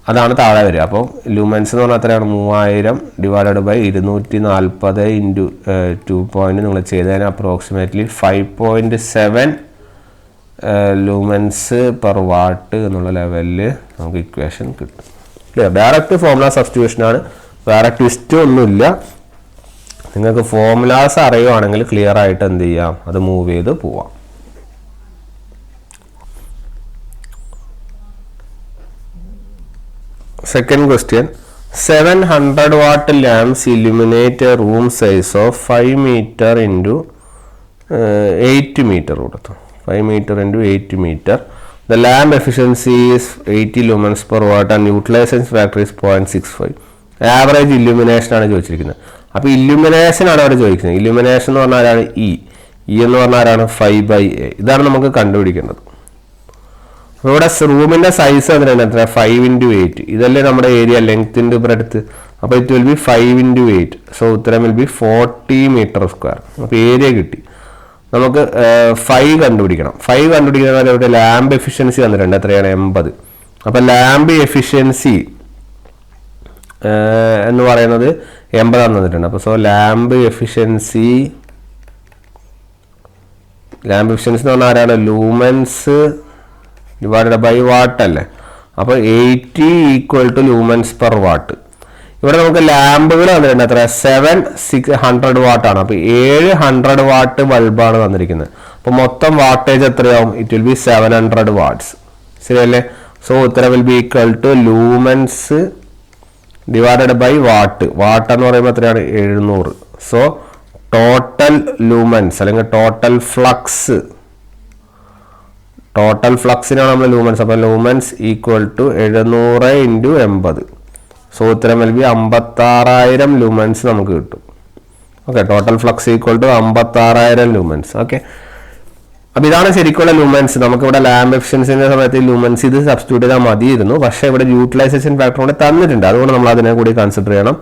അതാണ് താഴെ വരിക. അപ്പോൾ ലൂമൻസ് എന്ന് പറഞ്ഞാൽ എത്രയാണ്? 3000 ഡിവൈഡഡ് ബൈ 240 ഇൻറ്റു 2. നിങ്ങൾ ചെയ്തതിന് അപ്രോക്സിമേറ്റ്ലി 5.7 ലൂമൻസ് പെർ വാട്ട് എന്നുള്ള ലെവലിൽ നമുക്ക് ഇക്വേഷൻ കിട്ടും. ക്ലിയർ? ഡയറക്റ്റ് ഫോർമുല സബ്സ്റ്റിറ്റ്യൂഷനാണ്, വേറെ ട്വിസ്റ്റ് ഒന്നുമില്ല. നിങ്ങൾക്ക് ഫോർമുലാസ് അറിയുവാണെങ്കിൽ ക്ലിയർ ആയിട്ട് എന്ത് ചെയ്യാം? അത് മൂവ് ചെയ്ത് പോവാം. Second question, 700 watt lamps illuminate a room size of 5 meter into 8 meter. 5 meter into 8 meter. The lamp efficiency is 80 lumens per watt and utilization factor is 0.65. Average illumination ആണ് ചോദിച്ചിരിക്കുന്നത്. അപ്പോൾ ഇല്ലുമിനേഷൻ ആണ് അവിടെ ചോദിക്കുന്നത്. ഇല്ലുമിനേഷൻ എന്ന് പറഞ്ഞാൽ ആരാണ്? ഇ എന്ന് പറഞ്ഞാൽ ആരാണ്? 5/a. ഇതാണ് നമുക്ക് കണ്ടുപിടിക്കേണ്ടത്. അപ്പോൾ ഇവിടെ റൂമിൻ്റെ സൈസ് അതിനാണ് എത്ര? 5x8. ഇതല്ലേ നമ്മുടെ ഏരിയ, ലെങ്ത് ഇൻറ്റു ബ്രെഡ്ത്ത്. അപ്പോൾ it will B 5x8. So ഉത്തരം വിൽ ബി 40 മീറ്റർ സ്ക്വയർ. അപ്പോൾ ഏരിയ കിട്ടി. നമുക്ക് 5 കണ്ടുപിടിക്കണം. 5 കണ്ടുപിടിക്കുന്ന ഇവിടെ ലാമ്പ് എഫിഷ്യൻസി തന്നിട്ടുണ്ട്. എത്രയാണ്? 80. അപ്പോൾ ലാമ്പ് എഫിഷ്യൻസി എന്ന് പറയുന്നത് 80 തന്നിട്ടുണ്ട്. അപ്പോൾ സോ ലാമ്പ് എഫിഷ്യൻസി എന്ന് പറഞ്ഞാൽ ആരാണ്? ലൂമൻസ് ഡിവൈഡഡ് ബൈ വാട്ട് അല്ലേ. അപ്പോൾ 80 = ലൂമൻസ് പെർ വാട്ട്. ഇവിടെ നമുക്ക് ലാമ്പുകൾ തന്നിട്ടുണ്ട്. എത്ര? 700 വാട്ടാണ്. അപ്പോൾ 700 വാട്ട് ബൾബാണ് തന്നിരിക്കുന്നത്. അപ്പോൾ മൊത്തം വാട്ടേജ് എത്രയാവും? It will be 700 watts. ശരിയല്ലേ? സോ ഉത്തരം will be equal to lumens divided by watt. Watt എന്ന് പറയുമ്പോൾ എത്രയാണ്? 700. സോ ടോട്ടൽ ലൂമൻസ് അല്ലെങ്കിൽ ടോട്ടൽ ഫ്ലക്സിനാണ് നമ്മൾ ലൂമൻസ്. അപ്പോൾ ലൂമൻസ് ഈക്വൽ ടു 700 × 80. സോ ഉത്തരം വിൽ ബി 56,000 ലൂമൻസ് നമുക്ക് കിട്ടും. Okay, total flux equal to 56,000 lumens. Okay, അപ്പോൾ ഇതാണ് ശരിക്കുള്ള ലൂമൻസ്. നമുക്കിവിടെ ലാമ്പ് എഫിഷ്യൻസിൻ്റെ സമയത്ത് ലൂമൻസ് ഇത് സബ്സ്റ്റിറ്റ്യൂട്ട് ചെയ്താൽ മതിയിരുന്നു. പക്ഷേ ഇവിടെ യൂട്ടിലൈസേഷൻ ഫാക്ടർ കൂടെ തന്നിട്ടുണ്ട്. അതുകൊണ്ട് നമ്മൾ അതിനെ കൂടി കൺസിഡർ ചെയ്യണം.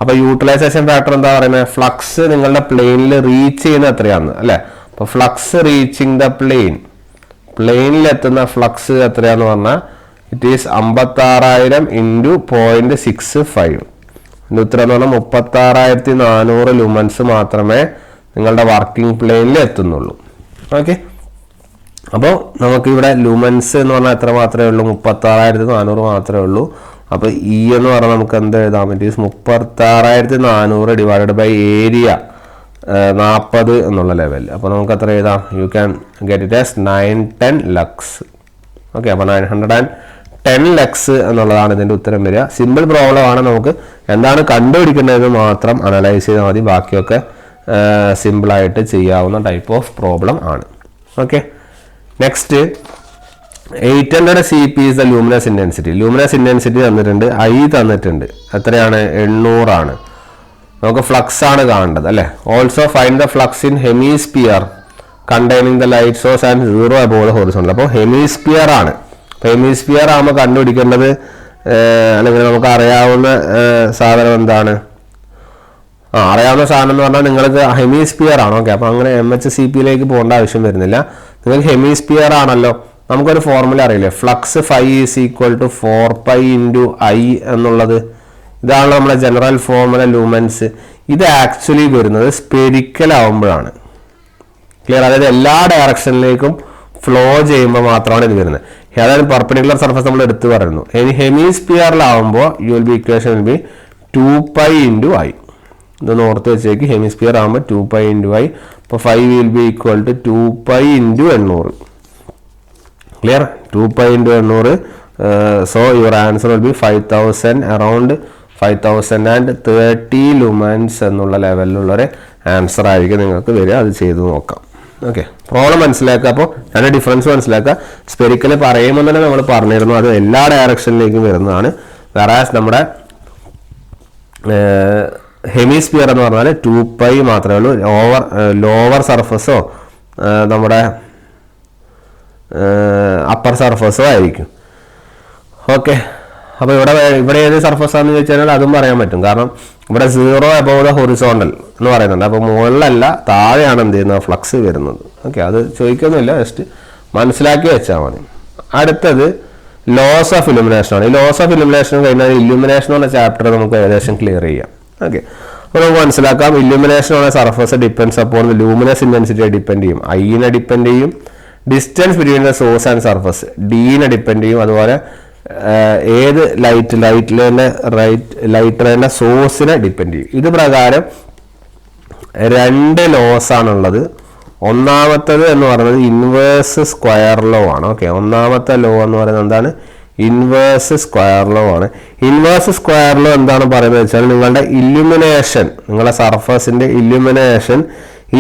അപ്പോൾ യൂട്ടിലൈസേഷൻ ഫാക്ടർ എന്താ പറയുന്നത്? ഫ്ലക്സ് നിങ്ങളുടെ പ്ലെയിനിൽ റീച്ച് ചെയ്യുന്ന എത്രയാണ് അല്ലേ. അപ്പോൾ ഫ്ലക്സ് റീച്ചിങ് ദ പ്ലെയിനിൽ എത്തുന്ന ഫ്ലക്സ് എത്രയാന്ന് പറഞ്ഞാൽ ഇറ്റ് ഈസ് 56,000 × 0.65. ഇതിൻ്റെ ഉത്തരം എന്ന് പറഞ്ഞാൽ 36,400 ലൂമൻസ് മാത്രമേ നിങ്ങളുടെ വർക്കിംഗ് പ്ലെയിനിൽ എത്തുന്നുള്ളൂ. ഓക്കെ, അപ്പോൾ നമുക്കിവിടെ ലൂമൻസ് എന്ന് പറഞ്ഞാൽ എത്ര മാത്രമേ ഉള്ളൂ? 36,400 മാത്രമേ ഉള്ളൂ. അപ്പോൾ ഇ എന്ന് പറഞ്ഞാൽ നമുക്ക് എന്ത് എഴുതാം? It is 36,400 divided by area 40 എന്നുള്ള ലെവലിൽ. അപ്പോൾ നമുക്ക് എത്ര എഴുതാം? You can get it as 910 lux. Okay, അപ്പോൾ 910 ലക്സ് എന്നുള്ളതാണ് ഇതിൻ്റെ ഉത്തരം വരിക. സിമ്പിൾ പ്രോബ്ലം ആണ്. നമുക്ക് എന്താണ് കണ്ടുപിടിക്കേണ്ടതെന്ന് മാത്രം അനലൈസ് ചെയ്താൽ മതി. ബാക്കിയൊക്കെ സിമ്പിളായിട്ട് ചെയ്യാവുന്ന ടൈപ്പ് ഓഫ് പ്രോബ്ലം ആണ്. Okay, next 800 CP is the luminous intensity. luminous intensity തന്നിട്ടുണ്ട്, I തന്നിട്ടുണ്ട്. എത്രയാണ്? 800 ആണ്. നമുക്ക് ഫ്ലക്സ് ആണ് കാണേണ്ടത് അല്ലേ. Also find the flux in hemisphere containing the light source and 0 above the horizontal. അപ്പോൾ ഹെമിസ്ഫിയർ ആണ്. അപ്പോൾ ഹെമിസ്ഫിയർ ആകുമ്പോൾ കണ്ടുപിടിക്കേണ്ടത് അല്ലെങ്കിൽ നമുക്ക് അറിയാവുന്ന സാധനം എന്താണ്? അറിയാവുന്ന സാധനം എന്ന് പറഞ്ഞാൽ നിങ്ങൾക്ക് ഹെമിസ്ഫിയർ ആണ്. ഓക്കെ, അപ്പോൾ അങ്ങനെ MHCPയിലേക്ക് പോകേണ്ട ആവശ്യം വരുന്നില്ല. നിങ്ങൾക്ക് ഹെമിസ്ഫിയർ ആണല്ലോ. നമുക്കൊരു ഫോർമുല അറിയില്ലേ? ഫ്ലക്സ് φ = 4π × I എന്നുള്ളത്. ഇതാണ് നമ്മുടെ ജനറൽ ഫോർമുല ലൂമൻസ്. ഇത് ആക്ച്വലി വരുന്നത് സ്പെരിക്കൽ ആവുമ്പോഴാണ്. ക്ലിയർ? അതായത് എല്ലാ ഡയറക്ഷനിലേക്കും ഫ്ലോ ചെയ്യുമ്പോൾ മാത്രമാണ് ഇത് വരുന്നത്. അതായത് പെർപെൻഡിക്കുലർ സർഫസ് നമ്മൾ എടുത്ത് പറയുന്നു. ഇനി ഹെമിസ്ഫിയറിലാവുമ്പോൾ ഇക്വേഷൻ വിൽ ബി 2π × I. ഇതൊന്ന് ഓർത്ത് വെച്ചേക്ക്. ഹെമിസ്ഫിയർ ആകുമ്പോൾ 2π × I. അപ്പോൾ φ will be equal to 2π × 800. Clear? 2π × 800. So your answer will be 5,000 around 5,030 lumens എന്നുള്ള ലെവലിലുള്ളൊരു ആൻസർ ആയിരിക്കും നിങ്ങൾക്ക് വരിക. അത് ചെയ്ത് നോക്കാം. ഓക്കെ, പ്രോബ്ലം മനസ്സിലാക്കുക. അപ്പോൾ രണ്ട് ഡിഫറൻസ് മനസ്സിലാക്കുക. സ്പെരിക്കൽ പറയുമ്പോൾ തന്നെ നമ്മൾ പറഞ്ഞിരുന്നു അത് എല്ലാ ഡയറക്ഷനിലേക്കും വരുന്നതാണ്. വേറാസ് നമ്മുടെ ഹെമിസ്ഫിയർ എന്ന് പറഞ്ഞാൽ 2π മാത്രമേ ഉള്ളൂ. ലോവർ സർഫസോ നമ്മുടെ അപ്പർ സർഫസോ ആയിരിക്കും. ഓക്കെ, അപ്പോൾ ഇവിടെ ഏത് സർഫസാണെന്ന് ചോദിച്ചാൽ അതും പറയാൻ പറ്റും. കാരണം ഇവിടെ 0 above the horizontal എന്ന് പറയുന്നുണ്ട്. അപ്പോൾ മുകളിലല്ല, താഴെയാണ് എന്ത് ചെയ്യുന്നത്? ഫ്ലക്സ് വരുന്നത്. ഓക്കെ, അത് ചോദിക്കൊന്നുമില്ല, ജസ്റ്റ് മനസ്സിലാക്കി വെച്ചാൽ മതി. അടുത്തത് ലോസ് ഓഫ് ഇലുമിനേഷൻ ആണ്. ഈ ലോസ് ഓഫ് ഇലുമിനേഷൻ കഴിഞ്ഞാൽ ഇല്ലുമിനേഷൻ എന്ന ചാപ്റ്റർ നമുക്ക് ഏകദേശം ക്ലിയർ ചെയ്യാം. ഓക്കെ, അപ്പോൾ നമുക്ക് മനസ്സിലാക്കാം. ഇല്ലുമിനേഷൻ എന്ന സർഫസ് ഡിപ്പെൻഡ്സ് അപ്പോൺ ലൂമിനസ് ഇന്റൻസിറ്റിയെ ഡിപ്പെൻഡ് ചെയ്യും. ഐനെ ഡിപ്പെൻഡ് ചെയ്യും. Distance between the source and surface ഡീനെ ഡിപ്പെൻഡ് ചെയ്യും. അതുപോലെ ഏത് ലൈറ്റ് സോഴ്സിനെ ഡിപ്പെൻഡ് ചെയ്യും. ഇത് പ്രകാരം 2 ലോസ് ആണുള്ളത്. ഒന്നാമത്തത് എന്ന് പറയുന്നത് ഇൻവേഴ്സ് സ്ക്വയർ ലോ ആണ്. ഓക്കെ, ഒന്നാമത്തെ ലോ എന്ന് പറയുന്നത് എന്താണ്? ഇൻവേഴ്സ് സ്ക്വയർ ലോ ആണ്. ഇൻവേഴ്സ് സ്ക്വയർ ലോ എന്താണ് പറയുന്നത് വെച്ചാൽ നിങ്ങളുടെ ഇല്ലുമിനേഷൻ, നിങ്ങളുടെ സർഫസിന്റെ illumination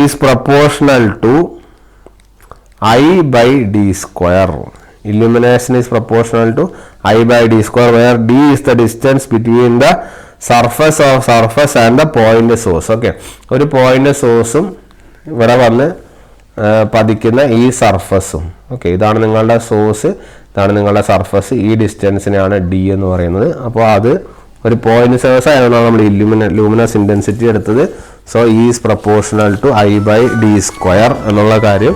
is proportional to I/d². Illumination is proportional to I/d², where d is the distance between the surface of surface and the point source. Okay, ഒരു പോയിന്റ് സോഴ്സും ഇവിടെ വന്ന് പതിക്കുന്ന ഈ സർഫസും. ഓക്കെ, ഇതാണ് നിങ്ങളുടെ സോഴ്സ്, ഇതാണ് നിങ്ങളുടെ സർഫസ്. ഈ ഡിസ്റ്റൻസിനെയാണ് ഡി എന്ന് പറയുന്നത്. അപ്പോൾ അത് ഒരു പോയിന്റ് സോഴ്സ് ആയതുകൊണ്ടാണ് നമ്മൾ ലൂമിനസ് ഇൻറ്റൻസിറ്റി എടുത്തത്. So is proportional to I by d square എന്നുള്ള കാര്യം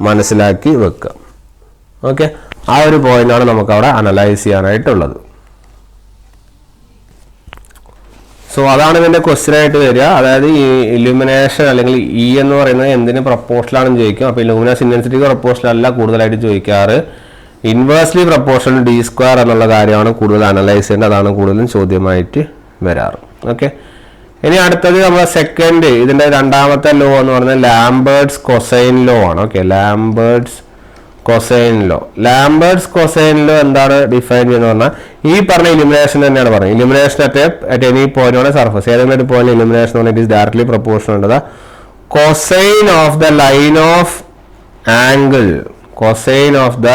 മനസ്സിലാക്കി വെക്കുക. ഓക്കെ, ആ ഒരു പോയിന്റാണ് നമുക്ക് അവിടെ അനലൈസ് ചെയ്യാനായിട്ടുള്ളത്. സോ അതാണ് ഇതിൻ്റെ ക്വസ്റ്റ്യൻ ആയിട്ട് വരിക. അതായത് ഈ ഇലുമിനേഷൻ അല്ലെങ്കിൽ ഇ എന്ന് പറയുന്നത് എന്തിന് പ്രപ്പോർഷനാണെന്ന് ചോദിക്കും. അപ്പോൾ ലൂമിനസ് ഇൻറ്റൻസിറ്റിക്ക് പ്രപ്പോർഷണൽ അല്ല കൂടുതലായിട്ട് ചോദിക്കാറ്, ഇൻവേഴ്സ്ലി പ്രപ്പോർഷണൽ ഡി സ്ക്വയർ എന്നുള്ള കാര്യമാണ് കൂടുതൽ അനലൈസ് ചെയ്യേണ്ടത്. അതാണ് കൂടുതലും ചോദ്യമായിട്ട് വരാറ്. ഓക്കെ, ഇനി അടുത്തത് നമ്മുടെ സെക്കൻഡ് ഇതിൻ്റെ രണ്ടാമത്തെ ലോ എന്ന് പറയുന്നത് ലാംബേർട്സ് കൊസൈൻ ലോ ആണ്. Okay, Lambert's cosine law. Lambert's cosine law എന്താണ് ഡിഫൈൻ ചെയ്യുന്നത് പറഞ്ഞാൽ ഈ പറഞ്ഞ ഇലുമിനേഷൻ തന്നെയാണ് പറയുന്നത്. Illumination at any point on surface, ഏതെങ്കിലും ഒരു പോയിന്റ് ഇലുമിനേഷൻ പറഞ്ഞാൽ it is directly proportional to the cosine of the line of angle, cosine of the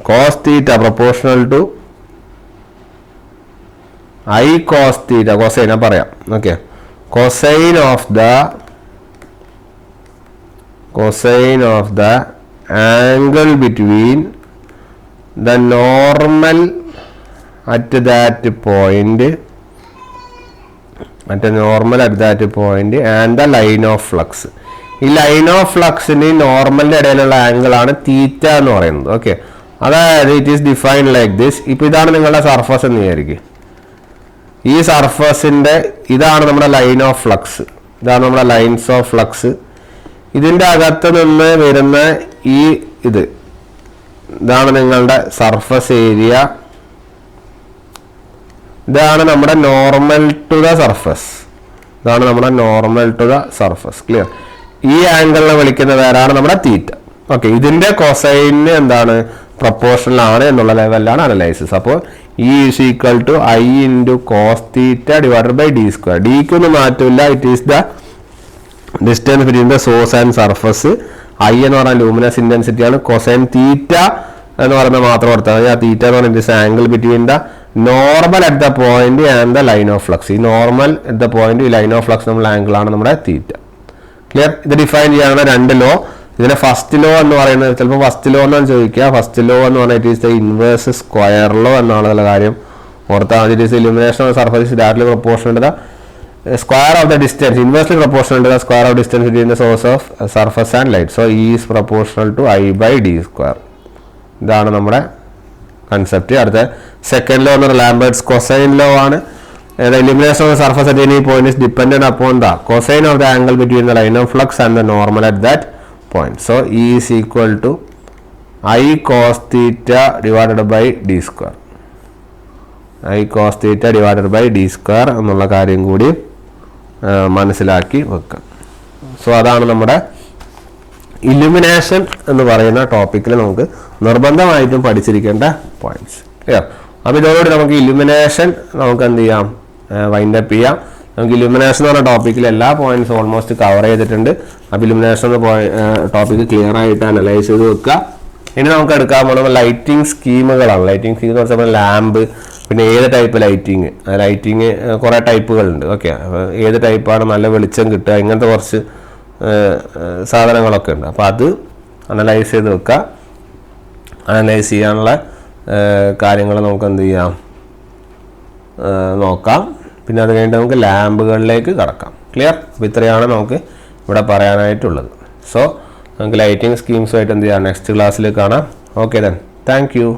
cos theta proportional to I cos theta, cosine പറയാം. Okay, cosine of the angle between the normal at that point and the line of flux. ഈ ലൈൻ ഓഫ് ഫ്ലക്സിന് നോർമലിൻ്റെ ഇടയിലുള്ള ആംഗിൾ ആണ് തീറ്റ എന്ന് പറയുന്നത്. ഓക്കെ, അതായത് it is defined like this. ഇപ്പോൾ ഇതാണ് നിങ്ങളുടെ സർഫസ് എന്ന് വിചാരിക്കും. ഈ സർഫസിൻ്റെ ഇതാണ് നമ്മുടെ ലൈൻ ഓഫ് ഫ്ലക്സ്, ഇതാണ് നമ്മുടെ ലൈൻസ് ഓഫ് ഫ്ലക്സ്. ഇതിൻ്റെ അകത്ത് നിന്ന് വരുന്ന ഇതാണ് നിങ്ങളുടെ സർഫസ് ഏരിയ, ഇതാണ് നമ്മുടെ നോർമൽ ടു ദ സർഫസ്, ഇതാണ് നമ്മുടെ normal to the surface. Clear? ഈ ആംഗിളിനെ വിളിക്കുന്ന പേരാണ് നമ്മുടെ തീറ്റ. ഓക്കെ, ഇതിൻ്റെ കൊസൈന് എന്താണ് പ്രപ്പോർഷണൽ ആണ് എന്നുള്ള ലെവലിലാണ് അനലൈസിസ്. അപ്പോൾ E is equal to I into cos theta divided by d square. ഡിക്കൊന്നും മാറ്റില്ല, it is the distance between the source and surface. I എന്ന് പറഞ്ഞാൽ ലൂമിനസ് ഇൻറ്റൻസിറ്റിയാണ്. കൊസൈൻ തീറ്റ എന്ന് പറയുന്നത് മാത്രം ഓർത്താൽ മതി. ആ തീറ്റ എന്ന് പറഞ്ഞാൽ it is angle between the normal at the point and the line of flux. ഈ നോർമൽ അറ്റ് ദ പോയിന്റ്, ഈ ലൈൻ ഓഫ് ഫ്ലക്സ് നമ്മൾ ആംഗിളാണ് നമ്മുടെ തീറ്റ. ക്ലിയർ? ഇത് ഡിഫൈൻ ചെയ്യാനുള്ള രണ്ട് ലോ. ഇതിനെ ഫസ്റ്റ് ലോ എന്ന് പറയുന്നത് ചിലപ്പോൾ ഫസ്റ്റ് ലോ എന്നാണ് ചോദിക്കുക. ഫസ്റ്റ് ലോ എന്ന് പറഞ്ഞാൽ it is the inverse square law എന്നുള്ള കാര്യം ഓർത്താൽ മതി. It is illumination of surface directly proportional to the square of the distance, inversely proportional to the square of distance between the source of surface and light. So E is proportional to I by d square. ഇതാണ് നമ്മുടെ കൺസെപ്റ്റ്. അടുത്ത സെക്കൻഡ് ലോ എന്ന് പറഞ്ഞാൽ ലാംബേർട്സ് കൊസൈൻ ലോ ആണ്. The illumination of the surface at any point is dependent upon the cosine of the angle between the line of flux and the normal at that point. So E is equal to I cos theta divided by d square. I cos theta divided by d square എന്നുള്ള കാര്യം കൂടി മനസ്സിലാക്കി വെക്കാം. സോ അതാണ് നമ്മുടെ ഇലുമിനേഷൻ എന്ന് പറയുന്ന ടോപ്പിക്കിൽ നമുക്ക് നിർബന്ധമായിട്ടും പഠിച്ചിരിക്കേണ്ട പോയിന്റ്സ്. ക്ലിയർ? അപ്പോൾ ഇതോടുകൂടി നമുക്ക് ഇലുമിനേഷൻ നമുക്ക് എന്ത് ചെയ്യാം, വൈൻഡപ്പ് ചെയ്യാം. നമുക്ക് ഇലുമിനേഷൻ എന്ന് പറഞ്ഞ ടോപ്പിക്കിൽ എല്ലാ പോയിന്റ്സും ഓൾമോസ്റ്റ് കവർ ചെയ്തിട്ടുണ്ട്. അപ്പോൾ ഇലുമിനേഷൻ എന്ന ടോപ്പിക്ക് ക്ലിയർ ആയിട്ട് അനലൈസ് ചെയ്ത് വെക്കുക. ഇനി നമുക്ക് എടുക്കാൻ പോകുന്നത് ലൈറ്റിംഗ് സ്കീമുകളാണ്. ലൈറ്റിംഗ് സ്കീം എന്ന് വെച്ചാൽ ലാമ്പ്, പിന്നെ ഏത് ടൈപ്പ് ലൈറ്റിങ് കുറേ ടൈപ്പുകളുണ്ട്. ഓക്കെ, ഏത് ടൈപ്പാണ് നല്ല വെളിച്ചം കിട്ടുക, ഇങ്ങനത്തെ കുറച്ച് സാധനങ്ങളൊക്കെ ഉണ്ട്. അപ്പോൾ അത് അനലൈസ് ചെയ്ത് വെക്കുക. അനലൈസ് ചെയ്യാനുള്ള കാര്യങ്ങൾ നമുക്ക് എന്ത് ചെയ്യാം, നോക്കാം. പിന്നെ അത് കഴിഞ്ഞിട്ട് നമുക്ക് ലാമ്പുകളിലേക്ക് കടക്കാം. ക്ലിയർ? അപ്പോൾ ഇത്രയാണ് നമുക്ക് ഇവിടെ പറയാനായിട്ടുള്ളത്. സോ നമുക്ക് ലൈറ്റിംഗ് സ്കീംസുമായിട്ട് എന്ത് ചെയ്യാം, നെക്സ്റ്റ് ക്ലാസ്സിൽ കാണാം. Okay then, thank you.